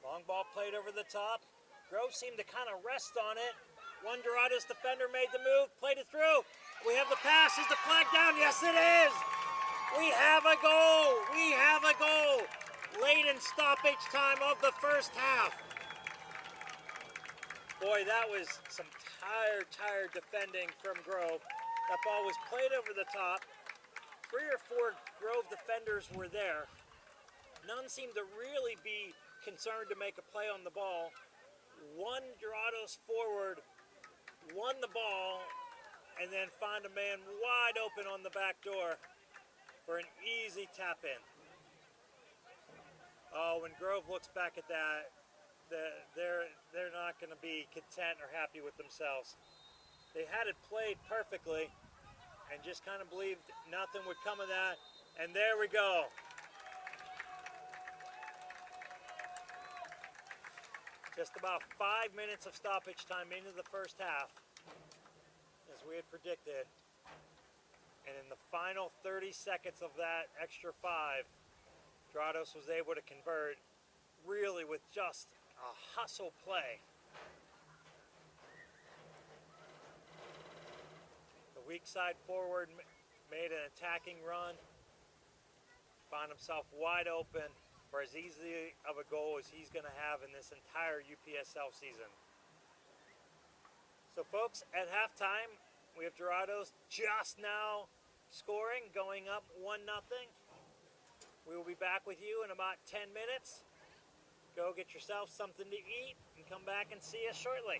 Long ball played over the top. Grove seemed to kind of rest on it. One Doradus defender made the move, played it through. We have the pass. Is the flag down? Yes, it is. We have a goal. We have a goal. Late in stoppage time of the first half. Boy, that was some tired defending from Grove. That ball was played over the top. 3 or 4 Grove defenders were there. None seemed to really be concerned to make a play on the ball. One Doradus forward won the ball and then found a man wide open on the back door for an easy tap in. Oh, when Grove looks back at that, they're not going to be content or happy with themselves. They had it played perfectly and just kind of believed nothing would come of that. And there we go. Just about 5 minutes of stoppage time into the first half, as we had predicted. And in the final 30 seconds of that extra 5, Doradus was able to convert, really with just a hustle play. The weak side forward made an attacking run, found himself wide open for as easy of a goal as he's going to have in this entire UPSL season. So folks, at halftime, we have Doradus just now scoring, going up 1-0. We will be back with you in about 10 minutes. Go get yourself something to eat and come back and see us shortly.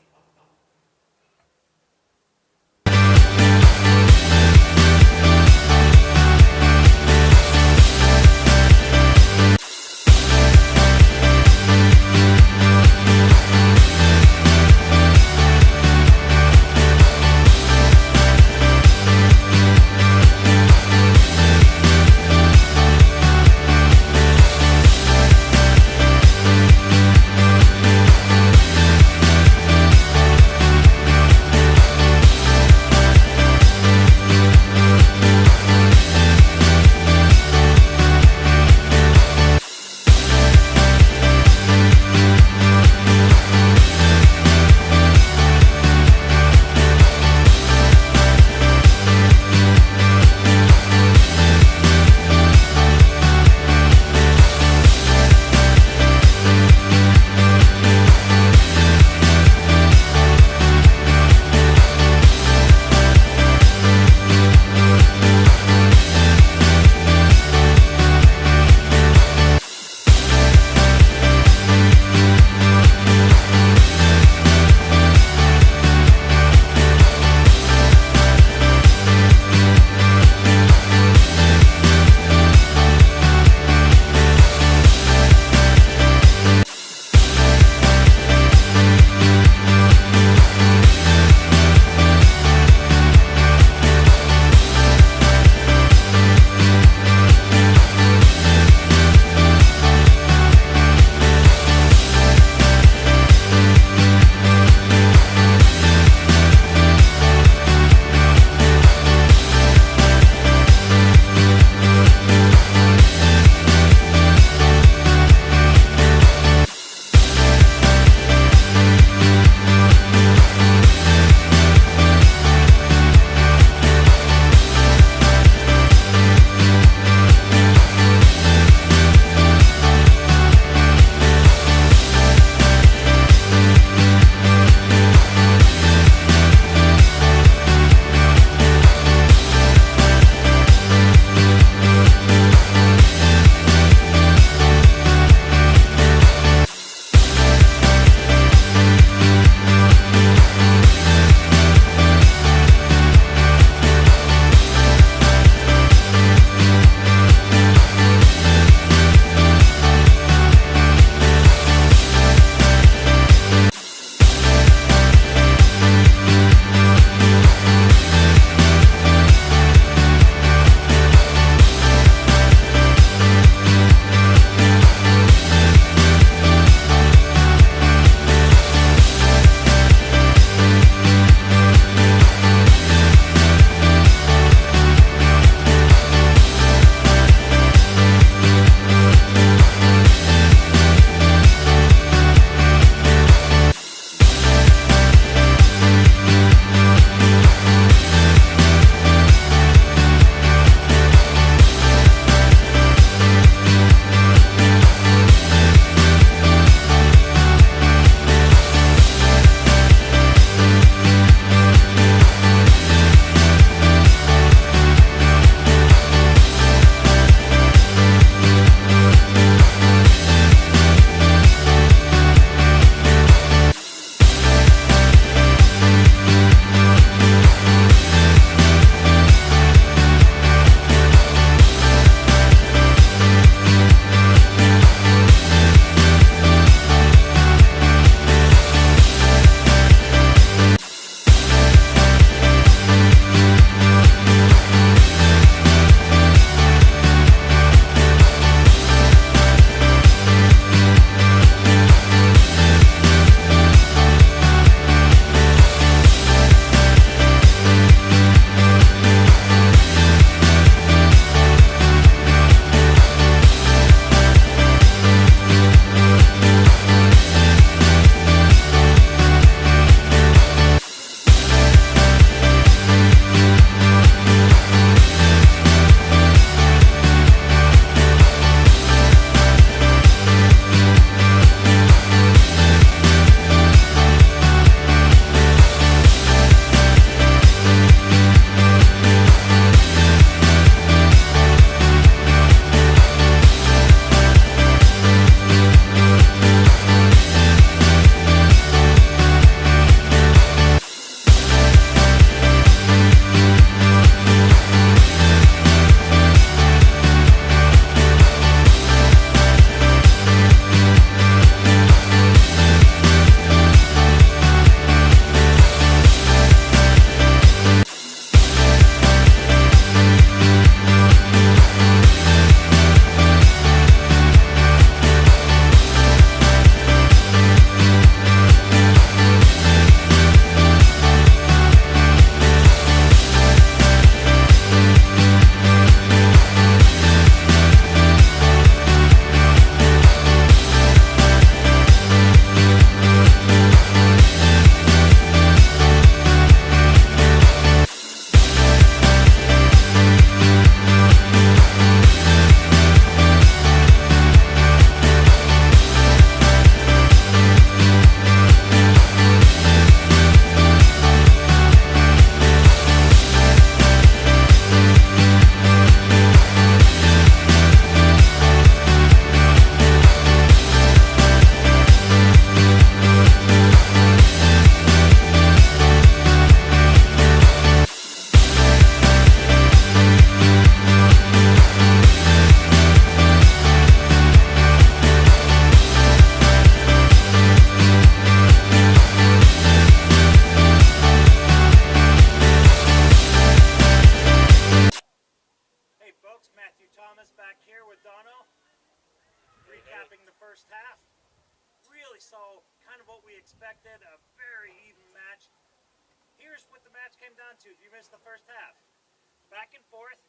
expected, a very even match. Here's what the match came down to if you missed the first half. Back and forth,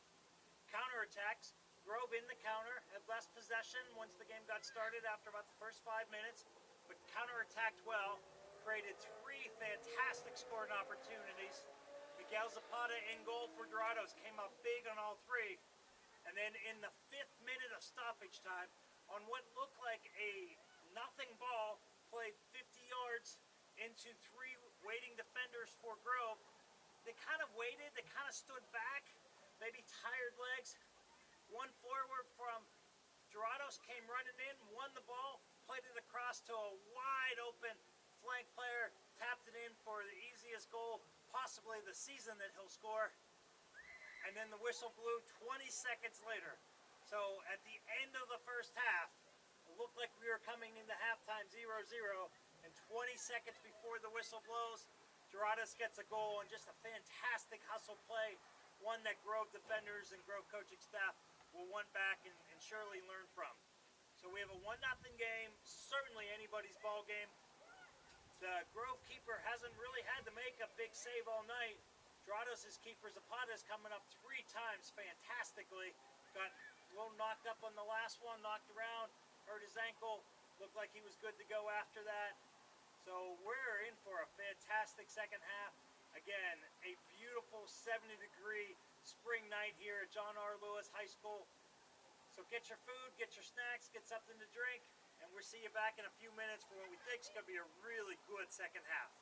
counterattacks. Grove in the counter, had less possession once the game got started after about the first 5 minutes, but counterattacked well, created 3 fantastic scoring opportunities. Miguel Zapata in goal for Doradus came up big on all 3. And then in the 5th minute of stoppage time, on what looked like a nothing ball, played 50 yards into 3 waiting defenders for Grove. They kind of waited, they kind of stood back, maybe tired legs. One forward from Doradus came running in, won the ball, played it across to a wide open flank player, tapped it in for the easiest goal possibly the season that he'll score. And then the whistle blew 20 seconds later. So at the end of the first half, it looked like we were coming into halftime 0-0, and 20 seconds before the whistle blows, Doradus gets a goal and just a fantastic hustle play, one that Grove defenders and Grove coaching staff will want back and surely learn from. So we have a 1-0 game, certainly anybody's ball game. The Grove keeper hasn't really had to make a big save all night. Doradus' keeper Zapata is coming up 3 times fantastically. Got a little knocked up on the last one, knocked around, hurt his ankle. Looked like he was good to go after that. So we're in for a fantastic second half. Again, a beautiful 70-degree spring night here at John R. Lewis High School. So get your food, get your snacks, get something to drink, and we'll see you back in a few minutes for what we think is going to be a really good second half.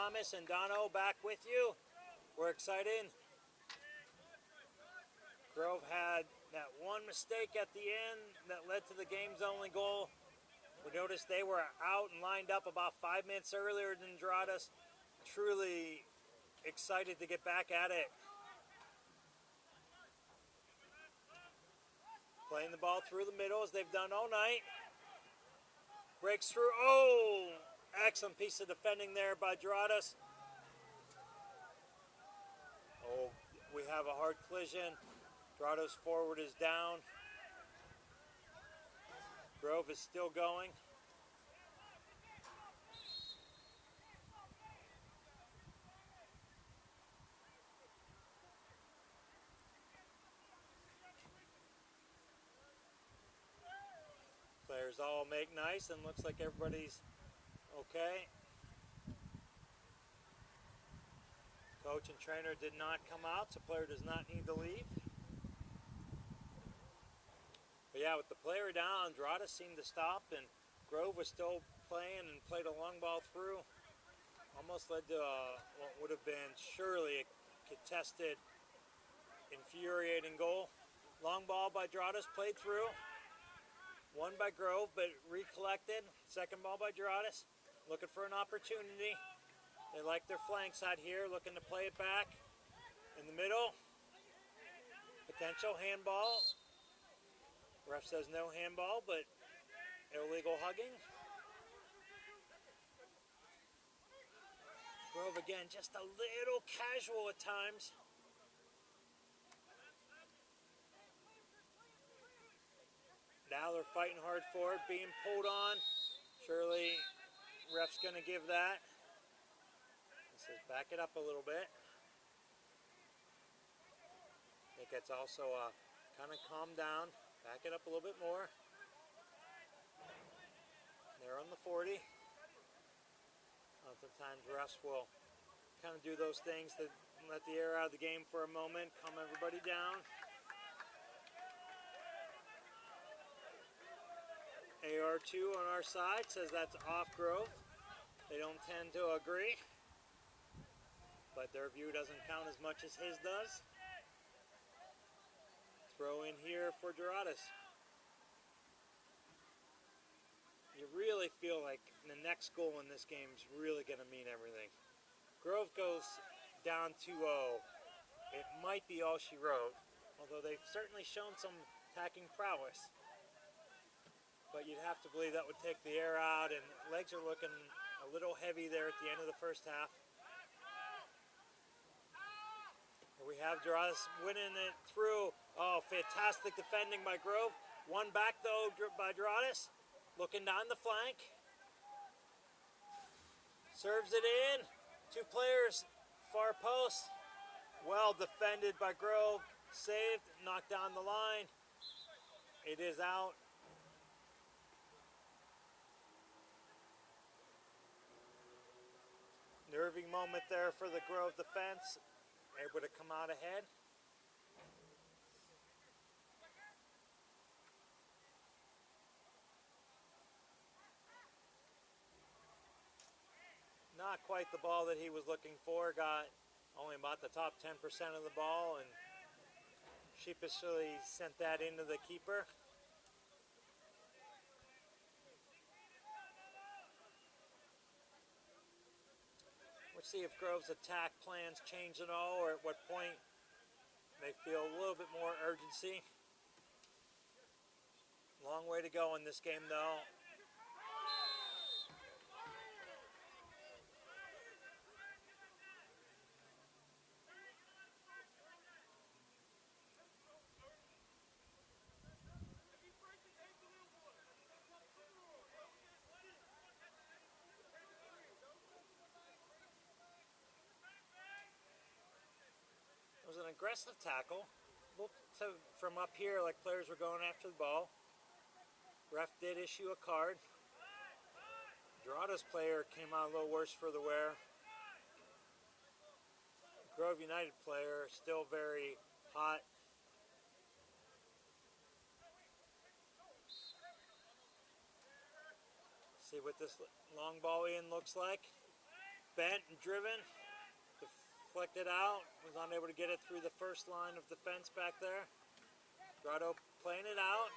Thomas and Dono back with you. We're excited. Grove had that one mistake at the end that led to the game's only goal. We noticed they were out and lined up about 5 minutes earlier than Doradus. Truly excited to get back at it. Playing the ball through the middle as they've done all night. Breaks through. Oh, excellent piece of defending there by Doradus. Oh, we have a hard collision. Doradus forward is down. Grove is still going. Players all make nice and looks like everybody's okay. Coach and trainer did not come out, so player does not need to leave. But yeah, with the player down, Doradus seemed to stop, and Grove was still playing and played a long ball through. Almost led to what would have been surely a contested, infuriating goal. Long ball by Doradus, played through. Won by Grove, but recollected. Second ball by Doradus, looking for an opportunity. They like their flank side here, looking to play it back. In the middle, potential handball. Ref says no handball, but illegal hugging. Grove again, just a little casual at times. Now they're fighting hard for it, being pulled on. Surely ref's gonna give that. He says back it up a little bit. I think it's also kind of calm down. Back it up a little bit more. They're on the 40. Oftentimes refs will kind of do those things to let the air out of the game for a moment, calm everybody down. AR2 on our side says that's off Grove. They don't tend to agree, but their view doesn't count as much as his does. Throw in here for Doradus. You really feel like the next goal in this game is really going to mean everything. Grove goes down 2-0. It might be all she wrote, although they've certainly shown some attacking prowess. But you'd have to believe that would take the air out, and legs are looking a little heavy there at the end of the first half. Here we have Doradus winning it through. Oh, fantastic defending by Grove. One back though by Doradus. Looking down the flank. Serves it in. Two players, far post. Well defended by Grove. Saved, knocked down the line. It is out. Nerving moment there for the Grove defense. Able to come out ahead. Not quite the ball that he was looking for. Got only about the top 10% of the ball and sheepishly sent that into the keeper. We'll see if Grove's attack plans change at all, or at what point they feel a little bit more urgency. Long way to go in this game though. It was an aggressive tackle. Looked from up here like players were going after the ball. Ref did issue a card. Doradus player came out a little worse for the wear. Grove United player still very hot. See what this long ball in looks like. bent and driven, deflected out, was unable to get it through the first line of defense back there. Dorado playing it out.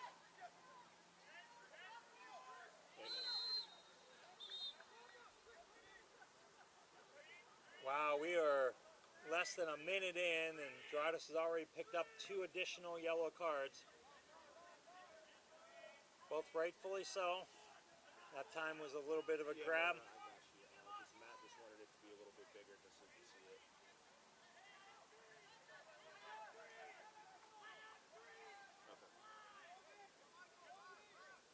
Wow, we are less than a minute in, and Doradus has already picked up 2 additional yellow cards. Both rightfully so. That time was a little bit of a grab. No, I got you. Matt just wanted it to be a little bit bigger just so you can see it. Okay.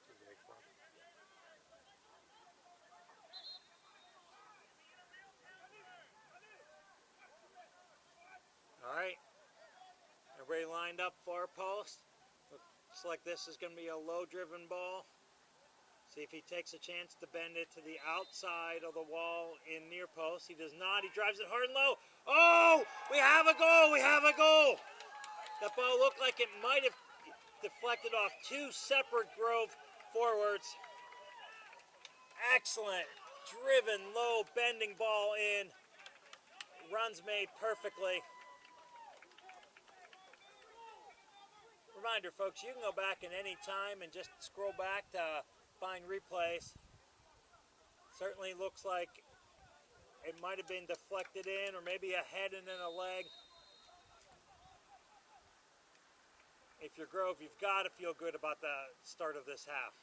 Too big for him. All right. Everybody lined up far post. Looks like this is going to be a low-driven ball. See if he takes a chance to bend it to the outside of the wall in near post. He does not. He drives it hard and low. Oh, we have a goal. We have a goal. That ball looked like it might have deflected off 2 separate Grove forwards. Excellent. Driven, low, bending ball in. Runs made perfectly. Reminder, folks, you can go back at any time and just scroll back to find replays. Certainly looks like it might have been deflected in, or maybe a head and then a leg. If you're Grove, you've got to feel good about the start of this half.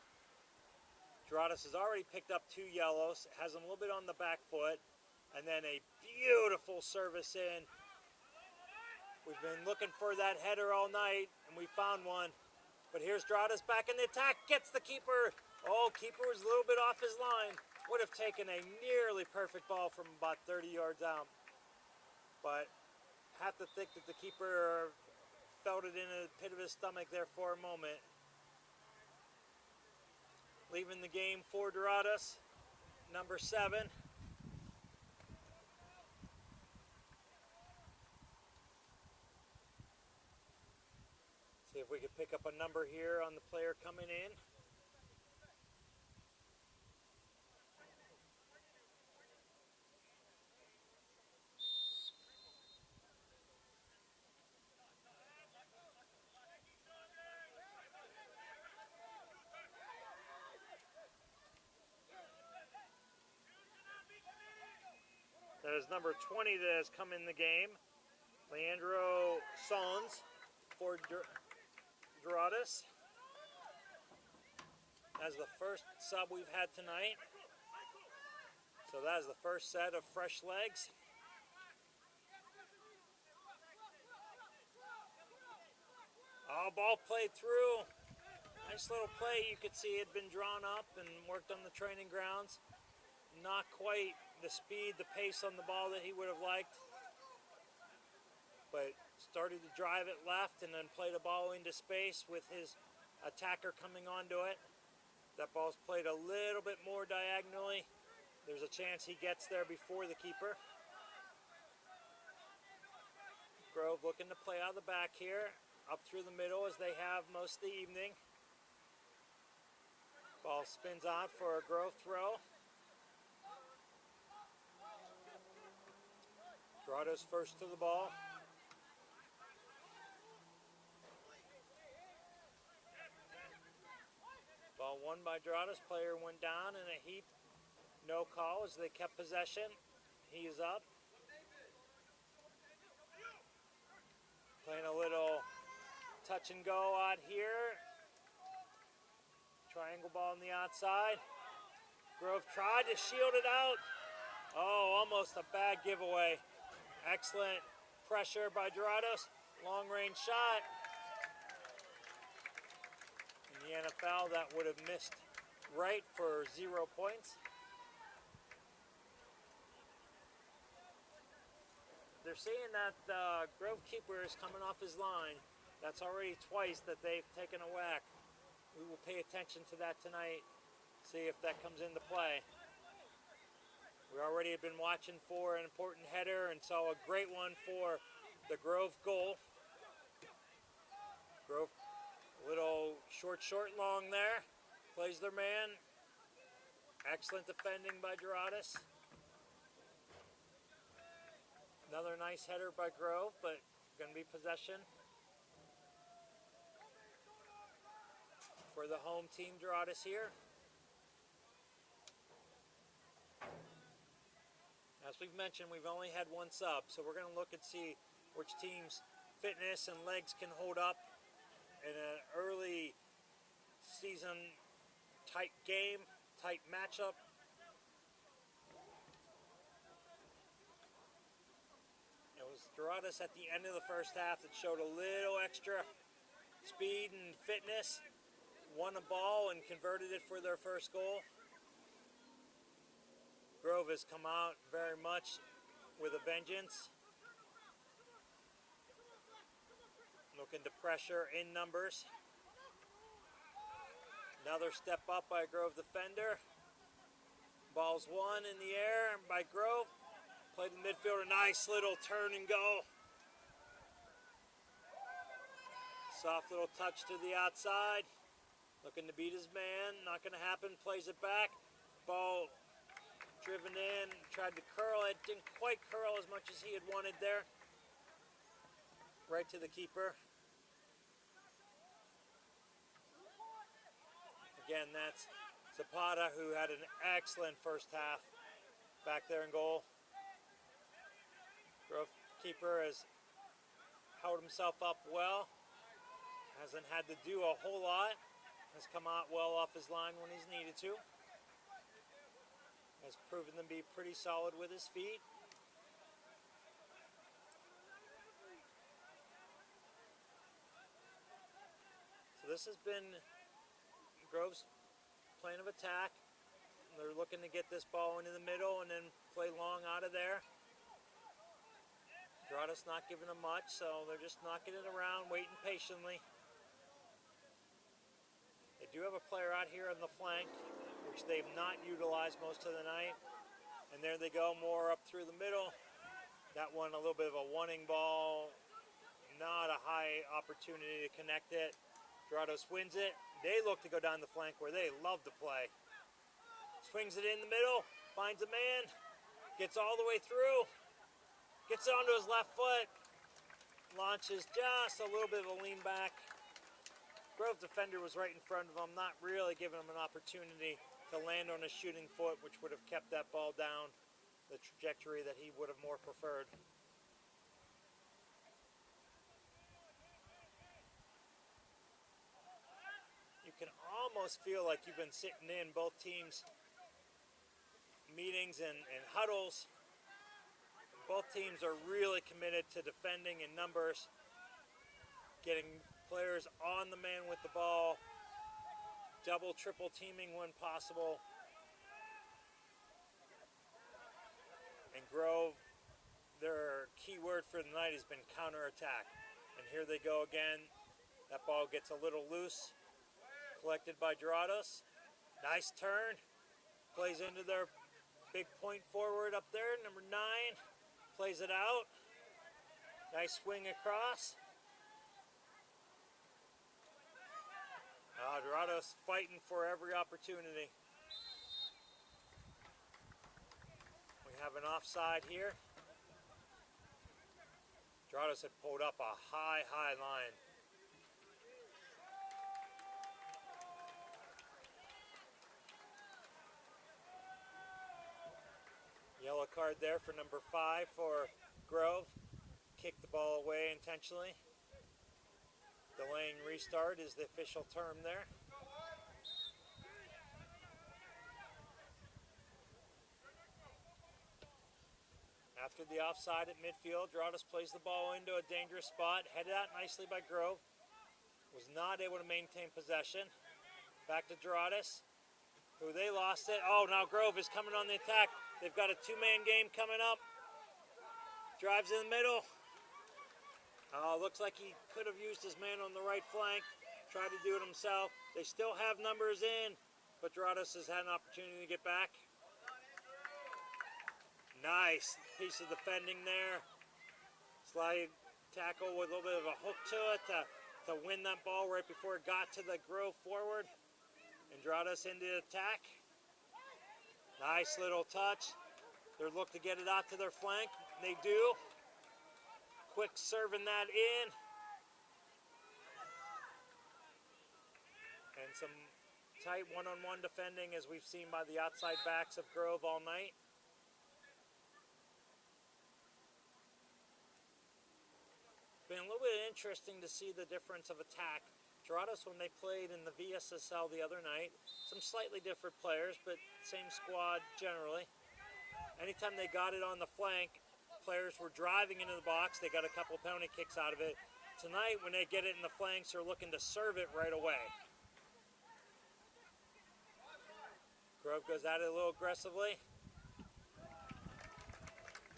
Doradus has already picked up 2 yellows, has them a little bit on the back foot, and then a beautiful service in. We've been looking for that header all night, and we found one. But here's Doradus back in the attack, gets the keeper. Oh, keeper was a little bit off his line. Would have taken a nearly perfect ball from about 30 yards out. But have to think that the keeper felt it in the pit of his stomach there for a moment. Leaving the game for Doradus, number 7. See if we could pick up a number here on the player coming in. That is number 20 that has come in the game. Leandro Sons for Doradus. That's the first sub we've had tonight. So that is the first set of fresh legs. Oh, ball played through. Nice little play. You could see it had been drawn up and worked on the training grounds. Not quite the speed, the pace on the ball that he would have liked. But started to drive it left and then played a ball into space with his attacker coming onto it. That ball's played a little bit more diagonally. There's a chance he gets there before the keeper. Grove looking to play out of the back here, up through the middle as they have most of the evening. Ball spins out for a Grove throw. Doradus first to the ball. Ball won by Doradus. Player went down in a heap. No call as they kept possession. He is up. Playing a little touch and go out here. Triangle ball on the outside. Grove tried to shield it out. Oh, almost a bad giveaway. Excellent pressure by Doradus. Long range shot. In the NFL, that would have missed right for 0 points. They're saying that the Grove keeper is coming off his line. That's already twice that they've taken a whack. We will pay attention to that tonight, see if that comes into play. We already have been watching for an important header and saw a great one for the Grove goal. Grove, a little short, long there. Plays their man. Excellent defending by Doradus. Another nice header by Grove, but going to be possession for the home team, Doradus here. As we've mentioned, we've only had one sub, so we're going to look and see which team's fitness and legs can hold up in an early season tight game, tight matchup. It was Doradus at the end of the first half that showed a little extra speed and fitness, won a ball and converted it for their first goal. Grove has come out very much with a vengeance, looking to pressure in numbers. Another step up by a Grove defender. Ball's won in the air by Grove. Played in midfield, a nice little turn and go. Soft little touch to the outside. Looking to beat his man, not going to happen. Plays it back. Ball driven in, tried to curl it, didn't quite curl as much as he had wanted there. Right to the keeper. Again, that's Zapata, who had an excellent first half back there in goal. Grove keeper has held himself up well. Hasn't had to do a whole lot. Has come out well off his line when he's needed to. Has proven to be pretty solid with his feet. So this has been Grove's plan of attack. They're looking to get this ball into the middle and then play long out of there. Doradus not giving them much, so they're just knocking it around, waiting patiently. They do have a player out here on the flank, which they've not utilized most of the night. And there they go, more up through the middle. That one a little bit of a wanting ball, not a high opportunity to connect it. Doradus wins it. They look to go down the flank where they love to play. Swings it in the middle, finds a man, gets all the way through, gets it onto his left foot, launches just a little bit of a lean back. Grove defender was right in front of him, not really giving him an opportunity to land on his shooting foot, which would have kept that ball down the trajectory that he would have more preferred. You can almost feel like you've been sitting in both teams' meetings and huddles. Both teams are really committed to defending in numbers, getting players on the man with the ball, double, triple teaming when possible. And Grove, their key word for the night has been counterattack. And here they go again. That ball gets a little loose, collected by Doradus. Nice turn, plays into their big point forward up there, number 9. Plays it out. Nice swing across. Doradus fighting for every opportunity. We have an offside here. Doradus had pulled up a high line. Yellow card there for number 5 for Grove. Kicked the ball away intentionally. Delaying restart is the official term there. After the offside at midfield, Doradus plays the ball into a dangerous spot, headed out nicely by Grove. Was not able to maintain possession. Back to Doradus, who they lost it. Oh, now Grove is coming on the attack. They've got a 2-man game coming up. Drives in the middle. Looks like he could have used his man on the right flank. Tried to do it himself. They still have numbers in, but Doradus has had an opportunity to get back. Nice piece of defending there. Slide tackle with a little bit of a hook to it to win that ball right before it got to the Grove forward. And Doradus into attack. Nice little touch. They're looking to get it out to their flank. They do. Quick serving that in. And some tight one-on-one defending as we've seen by the outside backs of Grove all night. Been a little bit interesting to see the difference of attack. Doradus, when they played in the VSSL the other night, some slightly different players, but same squad generally. Anytime they got it on the flank, players were driving into the box. They got a couple penalty kicks out of it. Tonight, when they get it in the flanks, they're looking to serve it right away. Grove goes at it a little aggressively.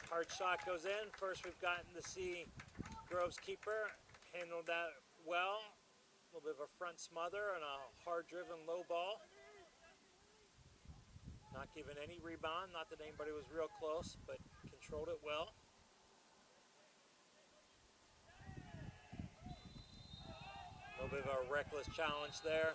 Hard shot goes in. First, we've gotten to see Grove's keeper handle that well. A little bit of a front smother and a hard-driven low ball. Not giving any rebound. Not that anybody was real close, but controlled it well. A little bit of a reckless challenge there.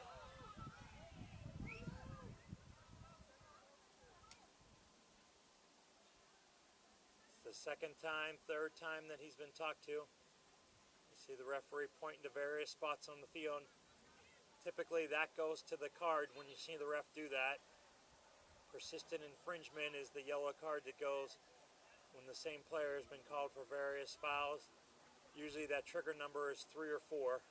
It's the second time, third time that he's been talked to. You see the referee pointing to various spots on the field. Typically that goes to the card when you see the ref do that. Persistent infringement is the yellow card that goes when the same player has been called for various fouls. Usually that trigger number is 3 or 4.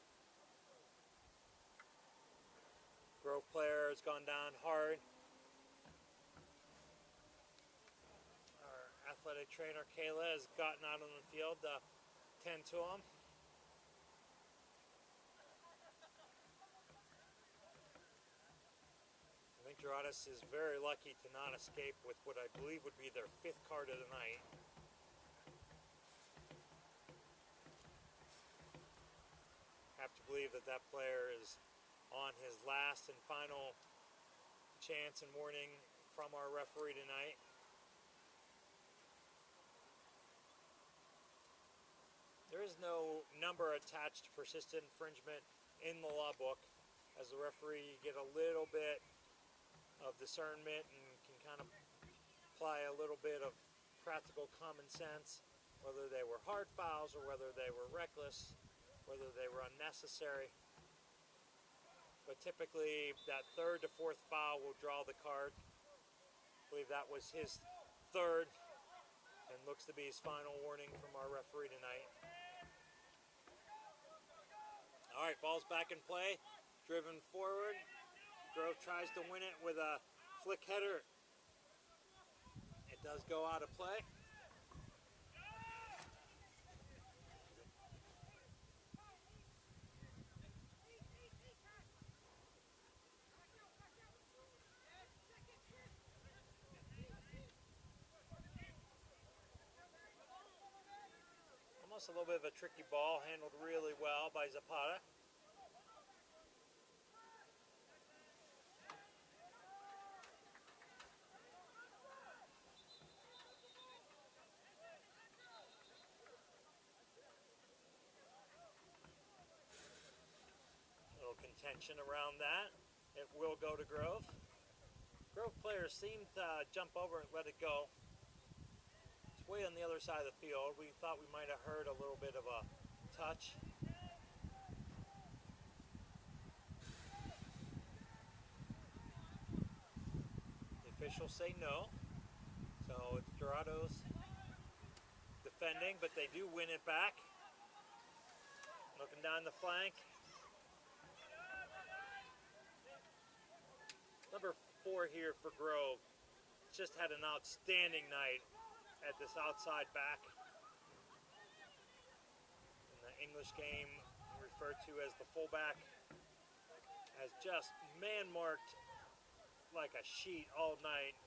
Grove player has gone down hard. Our athletic trainer Kayla has gotten out on the field to tend to him. I think Doradus is very lucky to not escape with what I believe would be their 5th card of the night. Have to believe that that player is on his last and final chance and warning from our referee tonight. There is no number attached to persistent infringement in the law book. As the referee, you get a little bit of discernment and can kind of apply a little bit of practical common sense, whether they were hard fouls or whether they were reckless, whether they were unnecessary. But typically that 3rd to 4th foul will draw the card. I believe that was his 3rd and looks to be his final warning from our referee tonight. All right, ball's back in play, driven forward. Grove tries to win it with a flick header. It does go out of play. Almost a little bit of a tricky ball, handled really well by Zapata. Contention around that. It will go to Grove. Grove players seem to jump over and let it go. It's way on the other side of the field. We thought we might have heard a little bit of a touch. The officials say no. So it's Doradus defending, but they do win it back. Looking down the flank. Number 4 here for Grove. Just had an outstanding night at this outside back. In the English game, referred to as the fullback, has just man-marked like a sheet all night.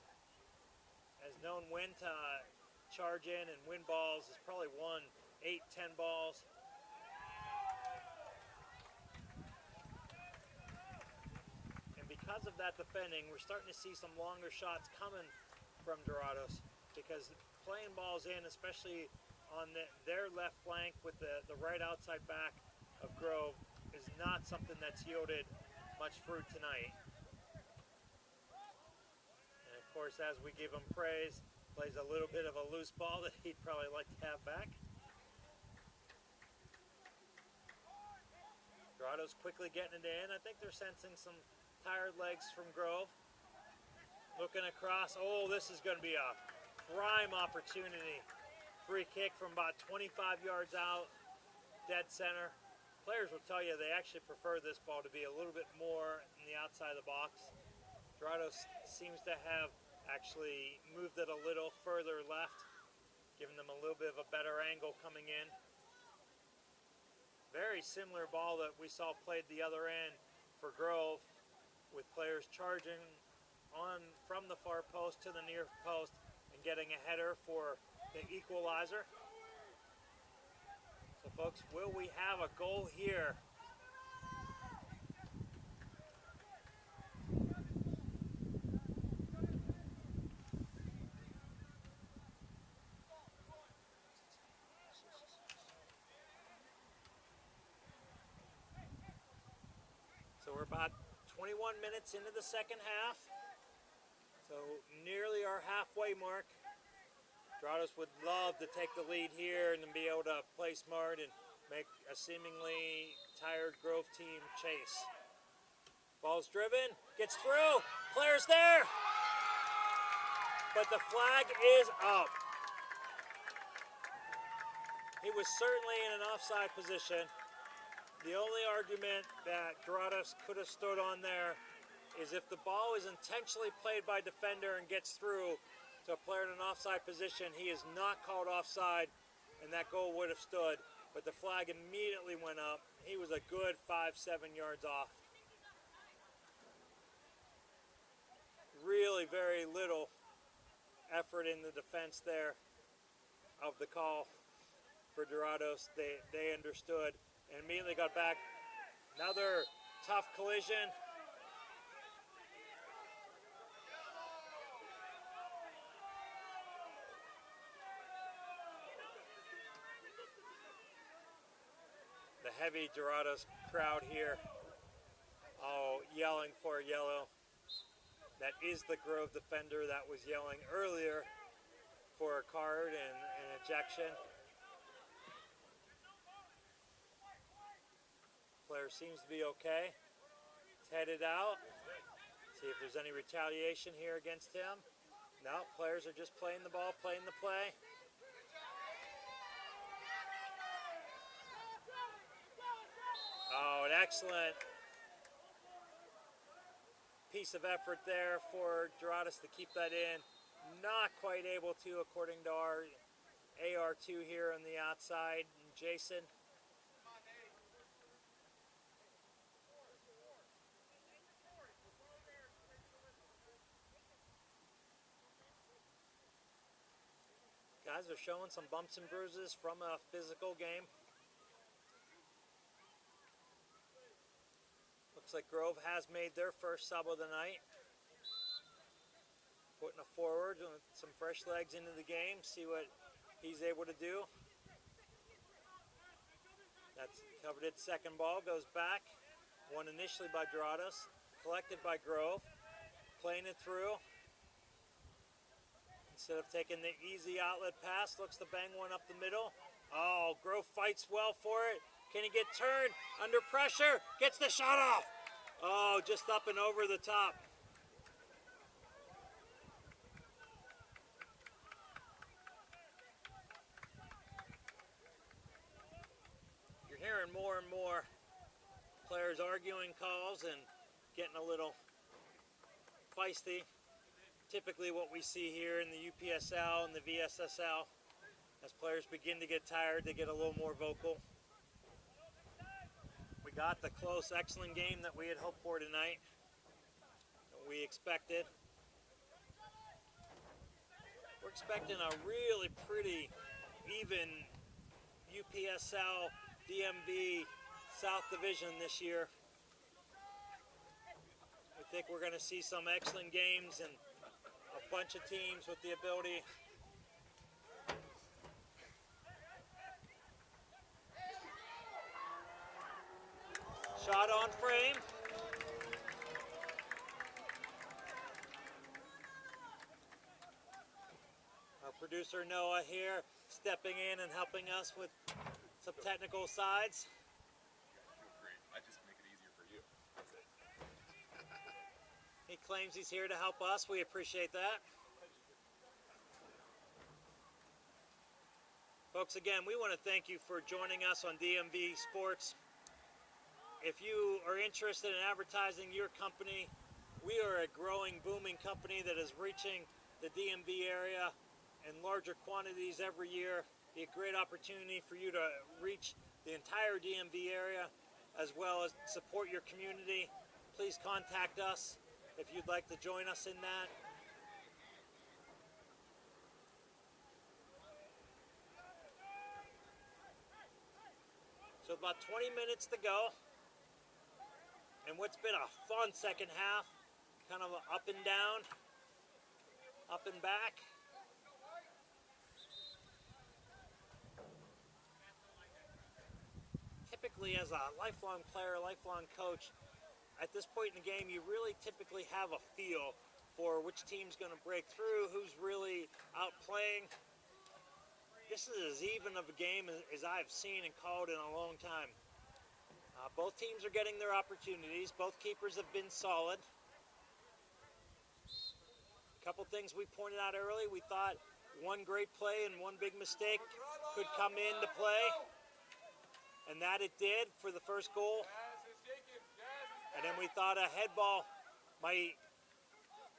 Has known when to charge in and win balls. Has probably won 8-10 balls. Because of that defending, we're starting to see some longer shots coming from Doradus, because playing balls in, especially on their left flank with the right outside back of Grove, is not something that's yielded much fruit tonight. And of course, as we give him praise, plays a little bit of a loose ball that he'd probably like to have back. Doradus quickly getting it in. I think they're sensing some tired legs from Grove. Looking across. Oh, this is going to be a prime opportunity. Free kick from about 25 yards out, dead center. Players will tell you they actually prefer this ball to be a little bit more in the outside of the box. Doradus seems to have actually moved it a little further left, giving them a little bit of a better angle coming in. Very similar ball that we saw played the other end for Grove, with players charging on from the far post to the near post and getting a header for the equalizer. So folks, will we have a goal here? So we're about 21 minutes into the second half. So nearly our halfway mark. Doradus would love to take the lead here and then be able to play smart and make a seemingly tired Grove team chase. Ball's driven, gets through, players there! But the flag is up. He was certainly in an offside position. The only argument that Doradus could have stood on there is if the ball is intentionally played by defender and gets through to a player in an offside position, he is not called offside, and that goal would have stood. But the flag immediately went up. He was a good 5-7 yards off. Really very little effort in the defense there of the call for Doradus. They understood and immediately got back. Another tough collision. The heavy Doradus crowd here, all yelling for a yellow. That is the Grove defender that was yelling earlier for a card and an ejection. Player seems to be okay. It's headed out. See if there's any retaliation here against him. No, players are just playing the ball, playing the play. Oh, an excellent piece of effort there for Doradus to keep that in. Not quite able to, according to our AR2 here on the outside. And Jason. Guys are showing some bumps and bruises from a physical game. Looks like Grove has made their first sub of the night. Putting a forward with some fresh legs into the game, see what he's able to do. That's coveted second ball, goes back. Won initially by Doradus, collected by Grove. Playing it through. Instead of taking the easy outlet pass, looks to bang one up the middle. Oh, Grove fights well for it. Can he get turned under pressure? Gets the shot off. Oh, just up and over the top. You're hearing more and more players arguing calls and getting a little feisty. Typically what we see here in the UPSL and the VSSL, as players begin to get tired, they get a little more vocal. We got the close, excellent game that we had hoped for tonight, that we expected. We're expecting a really pretty, even UPSL, DMV, South Division this year. I think we're going to see some excellent games and a bunch of teams with the ability shot on frame. Our producer Noah here stepping in and helping us with some technical sides. I feel great. I just claims he's here to help us. We appreciate that. Folks, again, we want to thank you for joining us on DMV Sports. If you are interested in advertising your company, we are a growing, booming company that is reaching the DMV area in larger quantities every year. Be a great opportunity for you to reach the entire DMV area as well as support your community. Please contact us if you'd like to join us in that. So about 20 minutes to go. And what's been a fun second half, kind of up and down, up and back. Typically as a lifelong player, lifelong coach, at this point in the game, you really typically have a feel for which team's going to break through, who's really outplaying. This is as even of a game as I've seen and called in a long time. Both teams are getting their opportunities. Both keepers have been solid. A couple things we pointed out early. We thought one great play and one big mistake could come into play. And that it did for the first goal. And then we thought a head ball might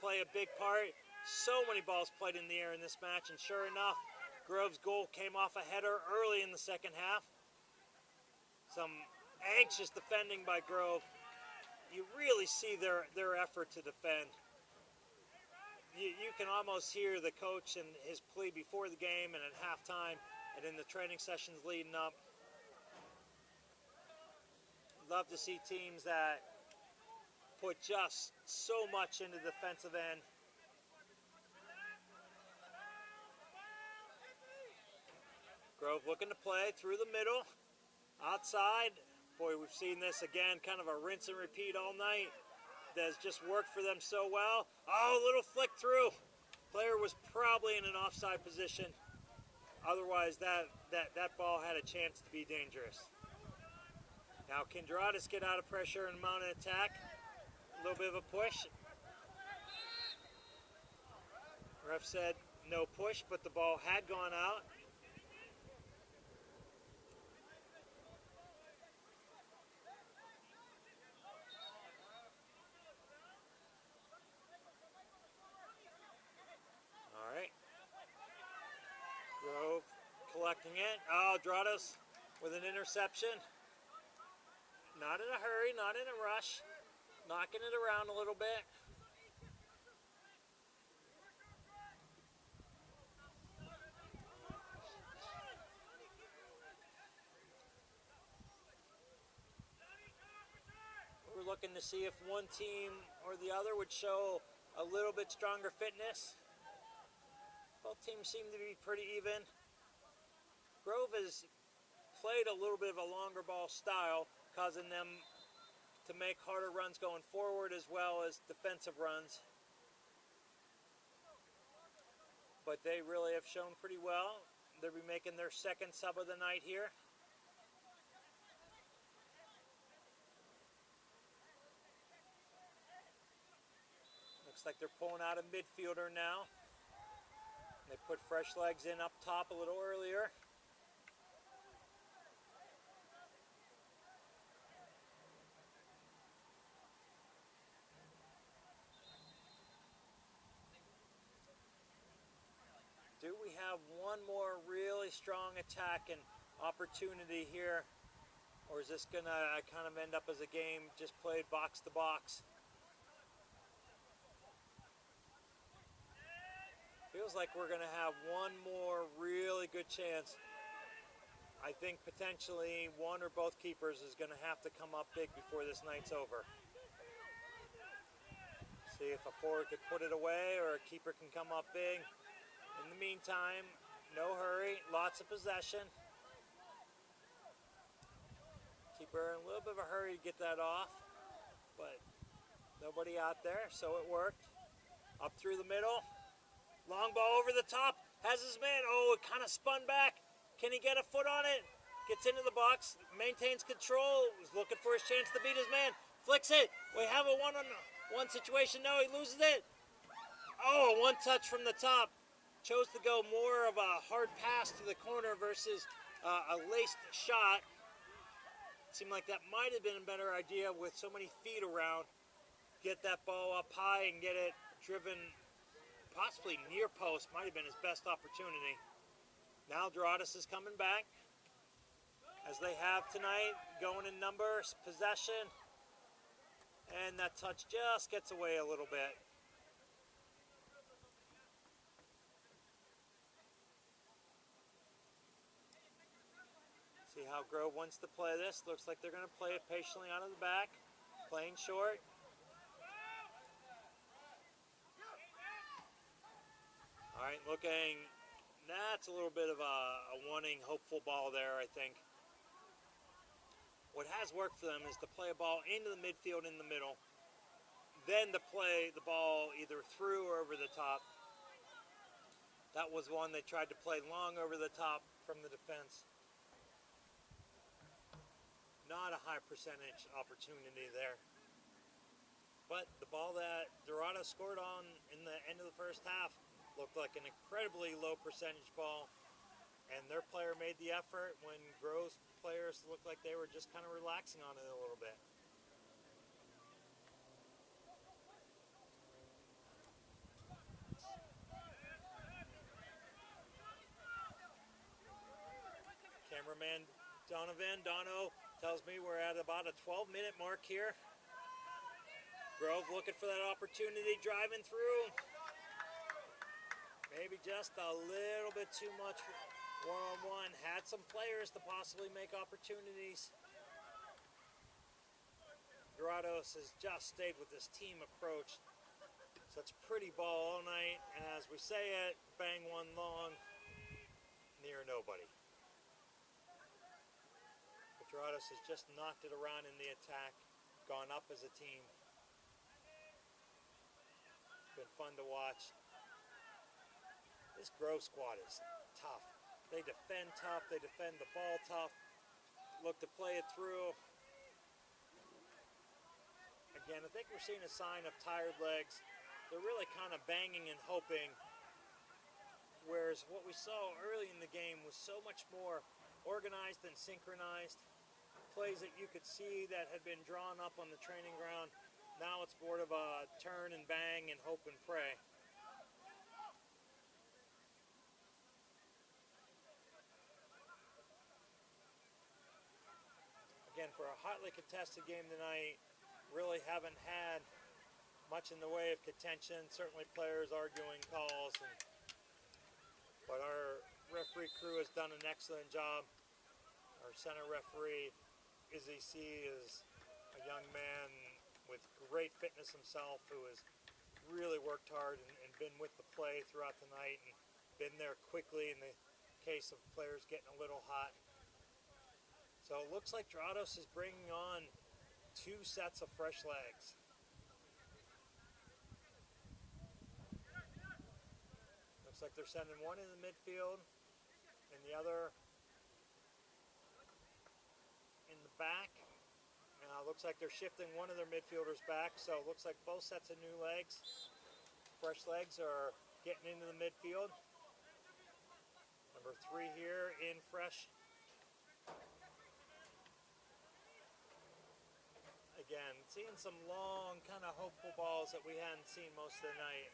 play a big part. So many balls played in the air in this match. And sure enough, Grove's goal came off a header early in the second half. Some anxious defending by Grove. You really see their effort to defend. You can almost hear the coach and his plea before the game and at halftime and in the training sessions leading up. Love to see teams that put just so much into the defensive end. Grove looking to play through the middle, outside. Boy, we've seen this again, kind of a rinse and repeat all night. That has just worked for them so well. Oh, little flick through. Player was probably in an offside position. Otherwise, that ball had a chance to be dangerous. Now, can Doradus get out of pressure and mount an attack? A little bit of a push. Ref said no push, but the ball had gone out. Grove collecting it. Oh, Doradus with an interception. Not in a hurry, not in a rush. Knocking it around a little bit. We're looking to see if one team or the other would show a little bit stronger fitness. Both teams seem to be pretty even. Grove has played a little bit of a longer ball style, causing them to make harder runs going forward as well as defensive runs. But they really have shown pretty well. They'll be making their second sub of the night here. Looks like they're pulling out a midfielder now. They put fresh legs in up top a little earlier. Do we have one more really strong attack and opportunity here? Or is this going to kind of end up as a game just played box to box? Feels like we're going to have one more really good chance. I think potentially one or both keepers is going to have to come up big before this night's over. See if a forward could put it away or a keeper can come up big. In the meantime, no hurry, lots of possession. Keeper in a little bit of a hurry to get that off, but nobody out there, so it worked. Up through the middle. Long ball over the top, has his man, oh, it kind of spun back. Can he get a foot on it? Gets into the box, maintains control, is looking for his chance to beat his man. Flicks it, we have a one on One situation, no, he loses it. Oh, one touch from the top. Chose to go more of a hard pass to the corner versus a laced shot. Seemed like that might have been a better idea with so many feet around. Get that ball up high and get it driven possibly near post. Might have been his best opportunity. Now Doradus is coming back, as they have tonight, going in numbers, possession, and that touch just gets away a little bit. See how Grove wants to play this. Looks like they're going to play it patiently out of the back, playing short. All right, looking, that's a little bit of a wanting, hopeful ball there, I think. What has worked for them is to play a ball into the midfield in the middle, then to play the ball either through or over the top. That was one they tried to play long over the top from the defense. Not a high percentage opportunity there. But the ball that Doradus scored on in the end of the first half looked like an incredibly low percentage ball, and their player made the effort when Grove's players looked like they were just kind of relaxing on it a little bit. Cameraman Dono tells me we're at about a 12-minute mark here. Grove looking for that opportunity, driving through. Maybe just a little bit too much one-on-one. Had some players to possibly make opportunities. Doradus has just stayed with this team approach. Such pretty ball all night, and as we say it, bang one long, near nobody. But Doradus has just knocked it around in the attack, gone up as a team. It's been fun to watch. This Grove squad is tough. They defend tough, they defend the ball tough, look to play it through. Again, I think we're seeing a sign of tired legs. They're really kind of banging and hoping, whereas what we saw early in the game was so much more organized and synchronized. Plays that you could see that had been drawn up on the training ground. Now it's more of a turn and bang and hope and pray. Again, for a hotly contested game tonight, really haven't had much in the way of contention. Certainly players arguing calls, but our referee crew has done an excellent job. Our center referee, Izzy C, is a young man with great fitness himself who has really worked hard and been with the play throughout the night and been there quickly in the case of players getting a little hot. So it looks like Doradus is bringing on 2 sets of fresh legs. Looks like they're sending one in the midfield and the other in the back. Looks like they're shifting one of their midfielders back, so it looks like both sets of new legs, fresh legs, are getting into the midfield. Number 3 here in fresh. Again, seeing some long, kind of hopeful balls that we hadn't seen most of the night.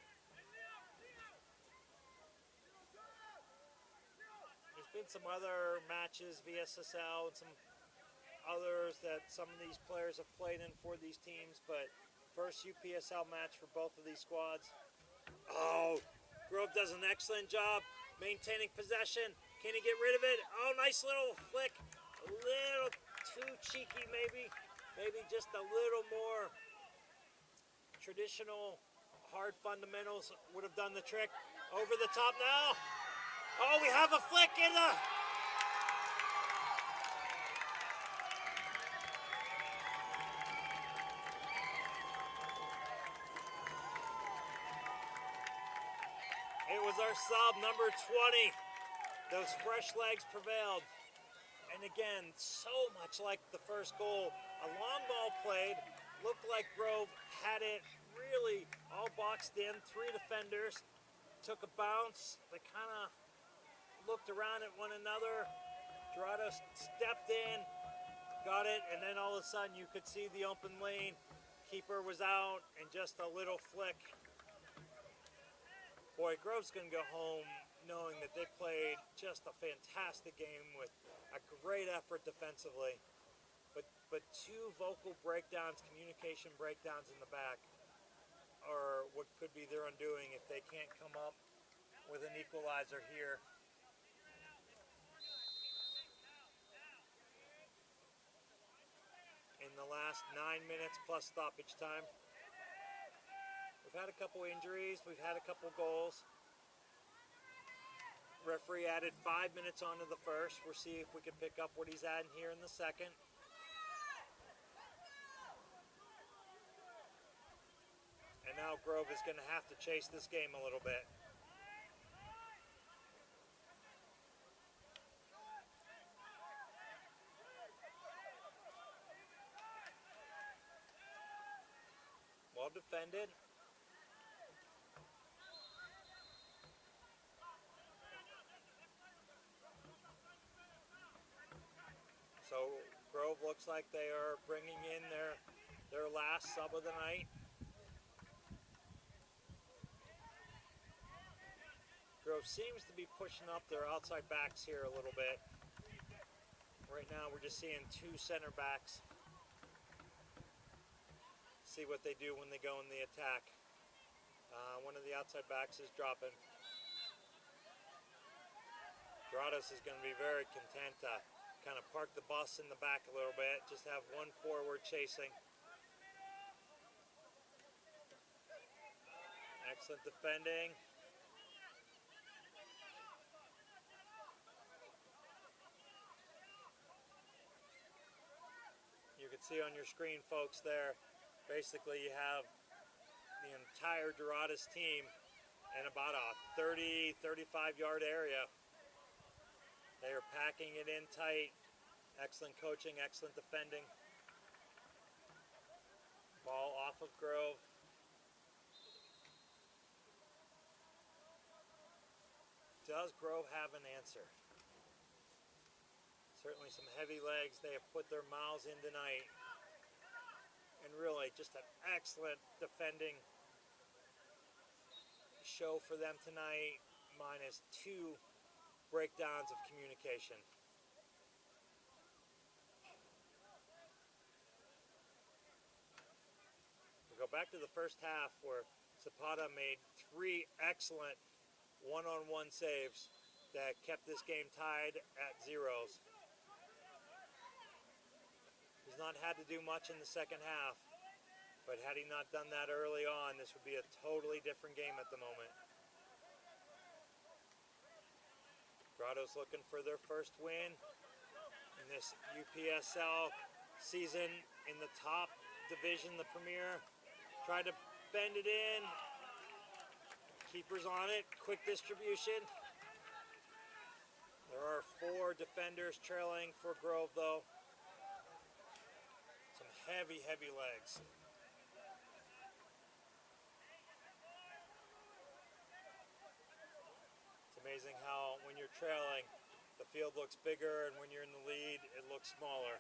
There's been some other matches, VSSL, and some others that some of these players have played in for these teams, but first UPSL match for both of these squads. Oh, Grove does an excellent job maintaining possession. Can he get rid of it? Oh, nice little flick. A little too cheeky, maybe. Maybe just a little more traditional, hard fundamentals would have done the trick. Over the top now. Oh, we have a flick in the... It was our sub, number 20. Those fresh legs prevailed. And again, so much like the first goal, a long ball played, looked like Grove had it really all boxed in, 3 defenders, took a bounce, they kind of looked around at one another, Doradus stepped in, got it, and then all of a sudden you could see the open lane, keeper was out, and just a little flick. Boy, Grove's going to go home knowing that they played just a fantastic game with a great effort defensively. But 2 vocal breakdowns, communication breakdowns in the back are what could be their undoing if they can't come up with an equalizer here. In the last 9 minutes plus stoppage time. We've had a couple injuries, we've had a couple goals. Referee added 5 minutes onto the first. We'll see if we can pick up what he's adding here in the second. And now Grove is going to have to chase this game a little bit. Well defended. So Grove looks like they are bringing in their last sub of the night. Grove seems to be pushing up their outside backs here a little bit. Right now we're just seeing 2 center backs. See what they do when they go in the attack. One of the outside backs is dropping. Doradus is going to be very content to kind of park the bus in the back a little bit. Just have 1 forward chasing. Excellent defending. You can see on your screen, folks, there, basically you have the entire Doradus team in about a 30, 35 yard area. They are packing it in tight. Excellent coaching, excellent defending. Ball off of Grove. Does Grove have an answer? Certainly some heavy legs. They have put their miles in tonight. And really just an excellent defending show for them tonight, minus 2 breakdowns of communication. We go back to the first half where Zapata made 3 excellent one-on-one saves that kept this game tied at 0s. He's not had to do much in the second half, but had he not done that early on, this would be a totally different game at the moment. Doradus looking for their first win in this UPSL season in the top division, the Premier. Tried to bend it in. Keeper's on it. Quick distribution. There are 4 defenders trailing for Grove, though. Some heavy, heavy legs. Amazing how when you're trailing, the field looks bigger, and when you're in the lead, it looks smaller.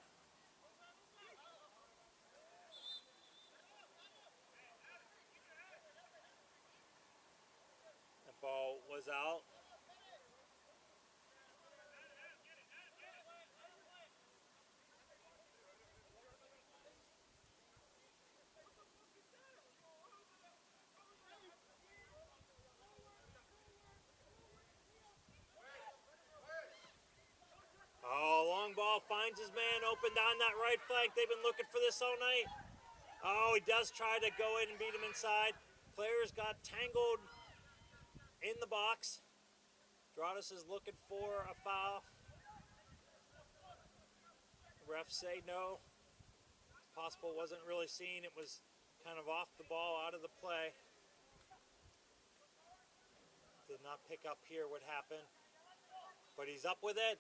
That ball was out. Long ball finds his man open down that right flank. They've been looking for this all night. Oh, he does try to go in and beat him inside. Players got tangled in the box. Doradus is looking for a foul. Refs say no. It's possible, wasn't really seen. It was kind of off the ball, out of the play. Did not pick up here what happened. But he's up with it.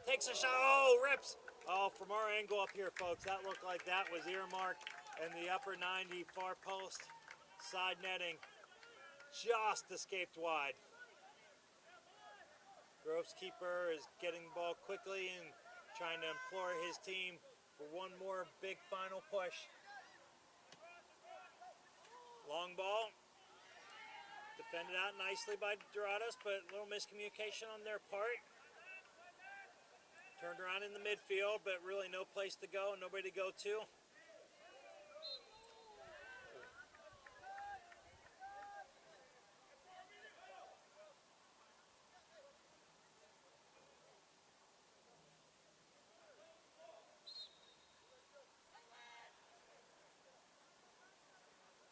Takes a shot. Oh, rips. Oh, from our angle up here, folks, that looked like that was earmarked in the upper 90 far post. Side netting just escaped wide. Grove's keeper is getting the ball quickly and trying to implore his team for one more big final push. Long ball. Defended out nicely by Doradus, but a little miscommunication on their part. Turned around in the midfield, but really no place to go, nobody to go to.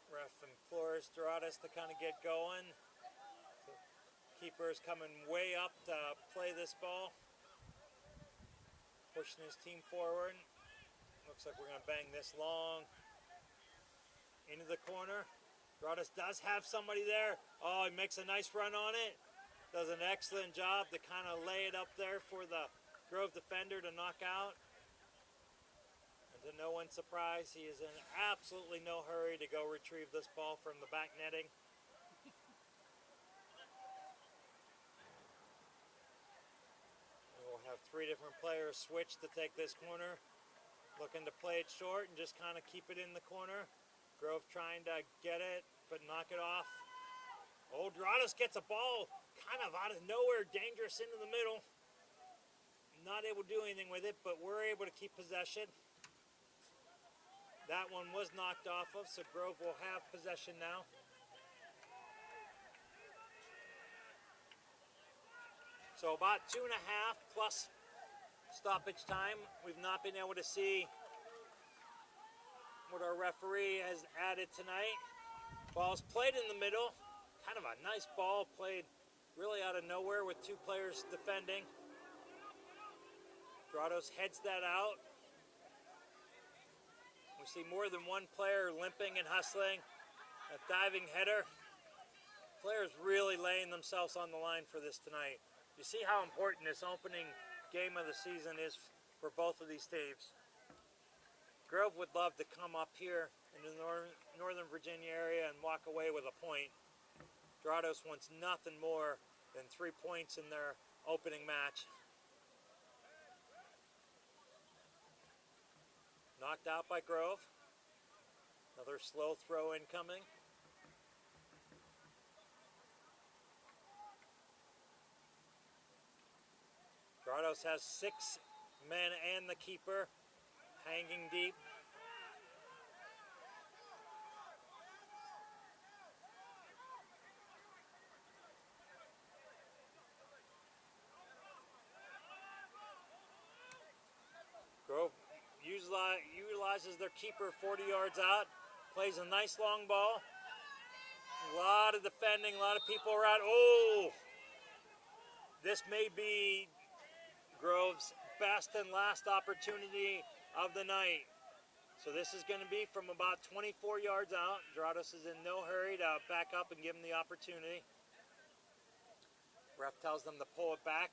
Ref implores Doradus to kind of get going. So keeper is coming way up to play this ball. Pushing his team forward. Looks like we're going to bang this long into the corner. Doradus does have somebody there. Oh, he makes a nice run on it. Does an excellent job to kind of lay it up there for the Grove defender to knock out. To no one's surprise, he is in absolutely no hurry to go retrieve this ball from the back netting. We'll have three different players switch to take this corner, looking to play it short and just kind of keep it in the corner. Grove trying to get it, but knock it off. Oh, Doradus gets a ball kind of out of nowhere, dangerous into the middle. Not able to do anything with it, but we're able to keep possession. That one was knocked off of, so Grove will have possession now. So about 2.5 plus stoppage time. We've not been able to see what our referee has added tonight. Ball's played in the middle. Kind of a nice ball played really out of nowhere with two players defending. Doradus heads that out. We see more than one player limping and hustling. A diving header. Players really laying themselves on the line for this tonight. You see how important this opening game of the season is for both of these teams. Grove would love to come up here in the Northern Virginia area and walk away with a point. Doradus wants nothing more than 3 points in their opening match. Knocked out by Grove. Another slow throw incoming. Doradus has 6 men and the keeper hanging deep. Grove utilizes their keeper 40 yards out, plays a nice long ball. A lot of defending, a lot of people around. Oh! This may be Grove's best and last opportunity of the night. So this is going to be from about 24 yards out. Doradus is in no hurry to back up and give him the opportunity. Ref tells them to pull it back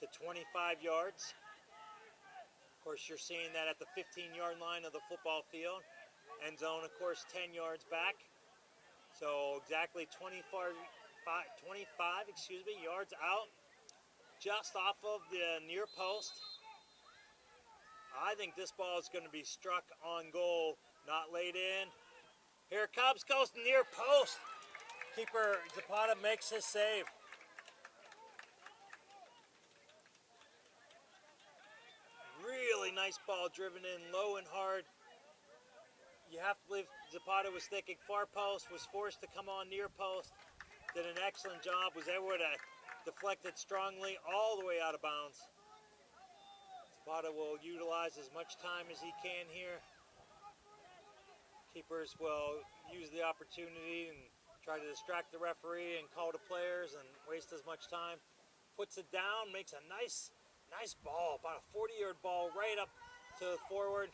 to 25 yards. Of course, you're seeing that at the 15-yard line of the football field. End zone, of course, 10 yards back. So exactly 25 yards out, just off of the near post. I think this ball is going to be struck on goal, not laid in. Here it comes, goes near post. Keeper Zapata makes his save. Really nice ball driven in low and hard. You have to believe Zapata was thinking far post, was forced to come on near post. Did an excellent job, was able to deflect it strongly all the way out of bounds. Zapata will utilize as much time as he can here. Keepers will use the opportunity and try to distract the referee and call the players and waste as much time. Puts it down, makes a nice ball, about a 40-yard ball right up to the forward.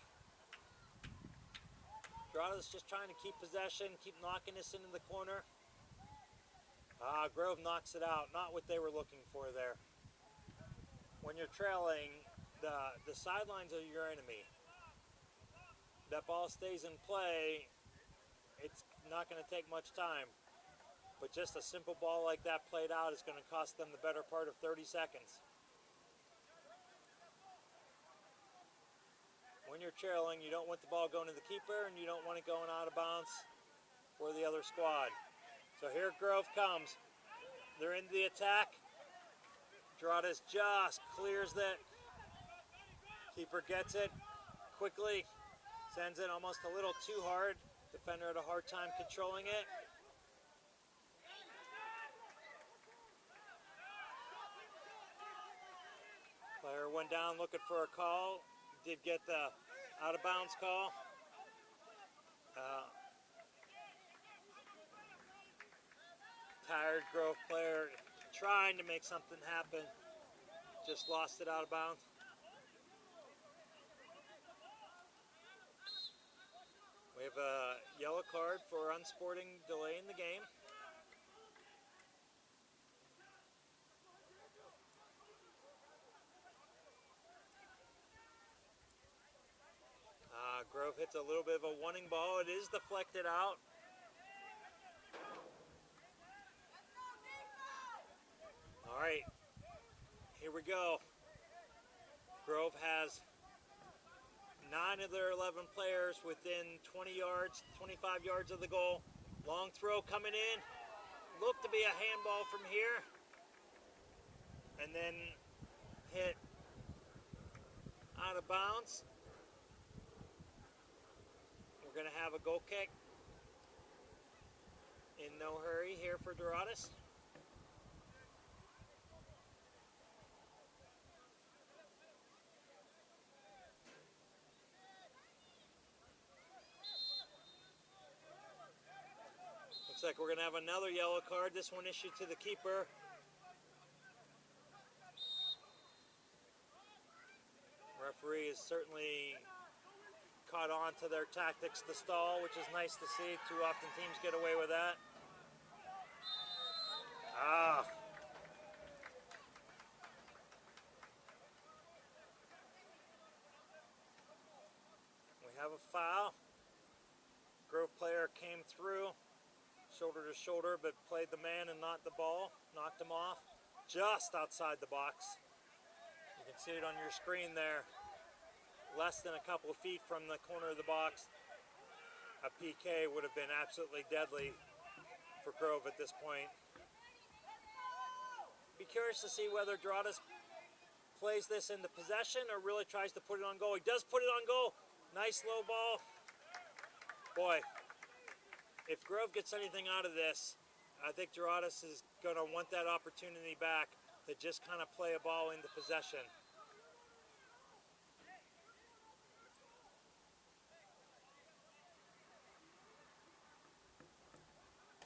Doradus just trying to keep possession, keep knocking this into the corner. Grove knocks it out, not what they were looking for there. When you're trailing, the sidelines are your enemy. That ball stays in play, it's not going to take much time. But just a simple ball like that played out is going to cost them the better part of 30 seconds. When you're trailing, you don't want the ball going to the keeper, and you don't want it going out of bounds for the other squad. So here Grove comes. They're into the attack. Doradus just clears it. Keeper gets it quickly, sends it almost a little too hard. Defender had a hard time controlling it. Player went down looking for a call. Did get the out of bounds call. Tired Grove player trying to make something happen. Just lost it out of bounds. We have a yellow card for unsporting delay in the game. Grove hits a little bit of a wanting ball. It is deflected out. All right, here we go. Grove has 9 of their 11 players within 20 yards, 25 yards of the goal. Long throw coming in. Looked to be a handball from here. And then hit out of bounds. We're going to have a goal kick. In no hurry here for Doradus. Looks like we're going to have another yellow card. This one issued to the keeper. Referee is certainly caught on to their tactics to stall, which is nice to see. Too often teams get away with that. We have a foul. Grove player came through, shoulder to shoulder, but played the man and not the ball. Knocked him off just outside the box. You can see it on your screen there. Less than a couple of feet from the corner of the box. A PK would have been absolutely deadly for Grove at this point. Be curious to see whether Doradus plays this into possession or really tries to put it on goal. He does put it on goal. Nice low ball. Boy, if Grove gets anything out of this, I think Doradus is going to want that opportunity back to just kind of play a ball into possession.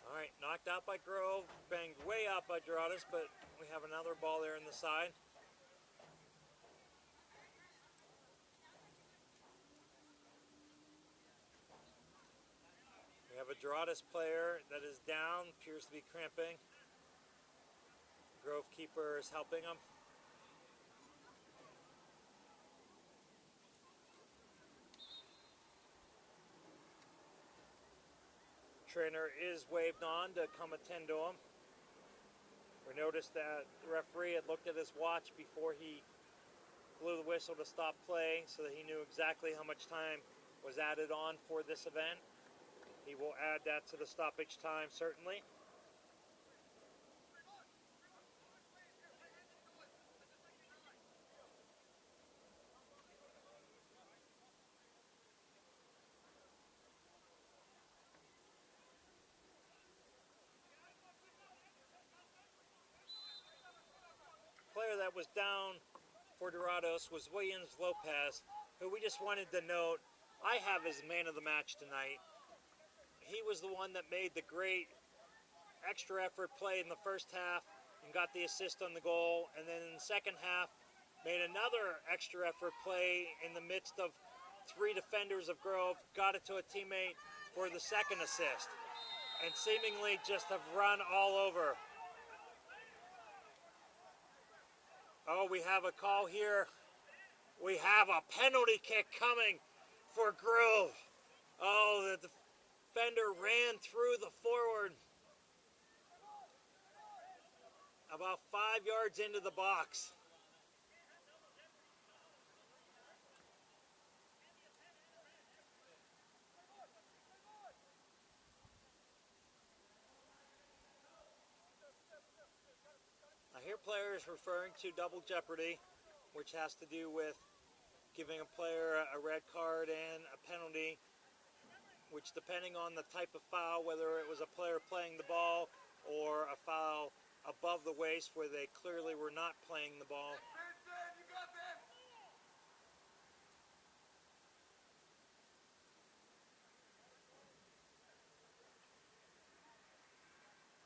All right, knocked out by Grove, banged way out by Doradus, but we have another ball there in the side. We have a Doradus player that is down, appears to be cramping. Grove keeper is helping him. Trainer is waved on to come attend to him. We noticed that the referee had looked at his watch before he blew the whistle to stop play, so that he knew exactly how much time was added on for this event. He will add that to the stoppage time, certainly. Player that was down for Doradus was Williams Lopez, who we just wanted to note I have as man of the match tonight. He was the one that made the great extra effort play in the first half and got the assist on the goal, and then in the second half made another extra effort play in the midst of 3 defenders of Grove, got it to a teammate for the second assist, and seemingly just have run all over. Oh, we have a call here. We have a penalty kick coming for Grove. Oh, the defender ran through the forward about 5 yards into the box. I hear players referring to double jeopardy, which has to do with giving a player a red card and a penalty, which depending on the type of foul, whether it was a player playing the ball or a foul above the waist where they clearly were not playing the ball.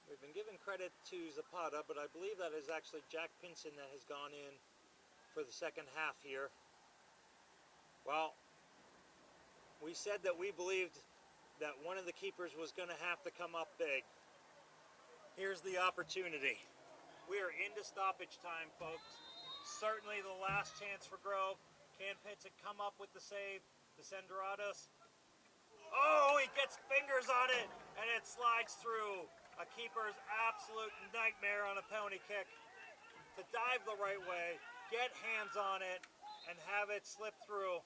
We've been giving credit to Zapata, but I believe that is actually Jack Pinson that has gone in for the second half here. Well, we said that we believed that one of the keepers was going to have to come up big. Here's the opportunity. We are into stoppage time, folks. Certainly the last chance for Grove. Can Pinson come up with the save to send Doradus? Oh, he gets fingers on it, and it slides through. A keeper's absolute nightmare on a penalty kick. To dive the right way, get hands on it, and have it slip through.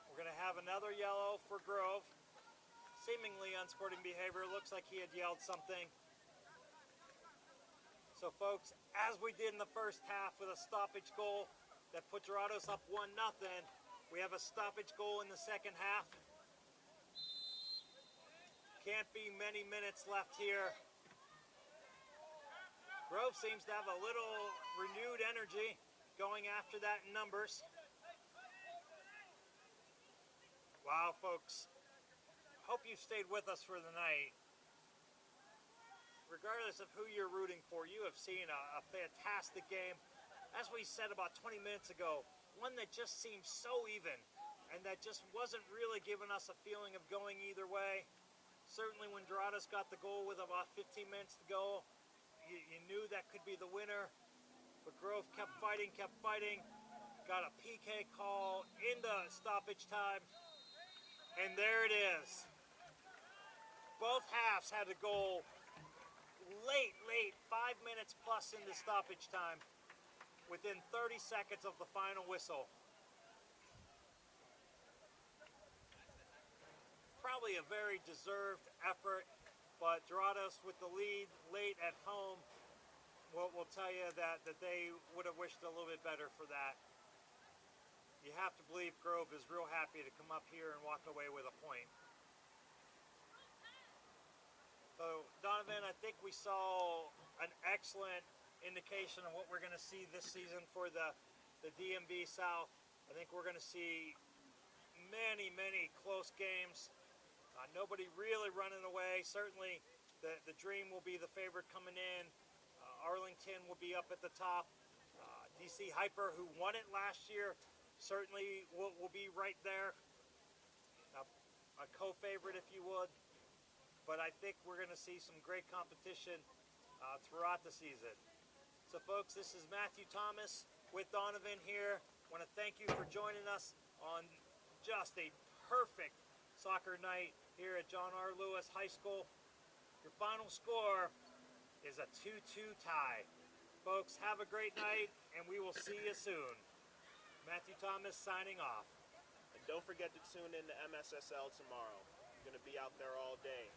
We're going to have another yellow for Grove. Seemingly unsporting behavior. Looks like he had yelled something. So folks, as we did in the first half with a stoppage goal that put Doradus up 1-0, we have a stoppage goal in the second half. Can't be many minutes left here. Grove seems to have a little renewed energy going after that in numbers. Wow, folks. Hope you stayed with us for the night. Regardless of who you're rooting for, you have seen a fantastic game. As we said about 20 minutes ago, one that just seemed so even and that just wasn't really giving us a feeling of going either way. Certainly when Doradus got the goal with about 15 minutes to go, you knew that could be the winner. But Grove kept fighting, got a PK call into stoppage time, and there it is. Both halves had a goal late, 5 minutes plus into stoppage time, within 30 seconds of the final whistle. Probably a very deserved effort, but Doradus with the lead late at home will tell you that they would have wished a little bit better for that. You have to believe Grove is real happy to come up here and walk away with a point. So Donovan, I think we saw an excellent indication of what we're going to see this season for the DMV South. I think we're going to see many close games. Nobody really running away. Certainly the Dream will be the favorite coming in. Arlington will be up at the top. DC Hyper, who won it last year, certainly will be right there. A co-favorite, if you would. But I think we're going to see some great competition throughout the season. So folks, this is Matthew Thomas with Donovan here. I want to thank you for joining us on just a perfect soccer night here at John R. Lewis High School. Your final score is a 2-2 tie. Folks, have a great night, and we will see you soon. Matthew Thomas signing off. And don't forget to tune in to MSSL tomorrow. We're going to be out there all day.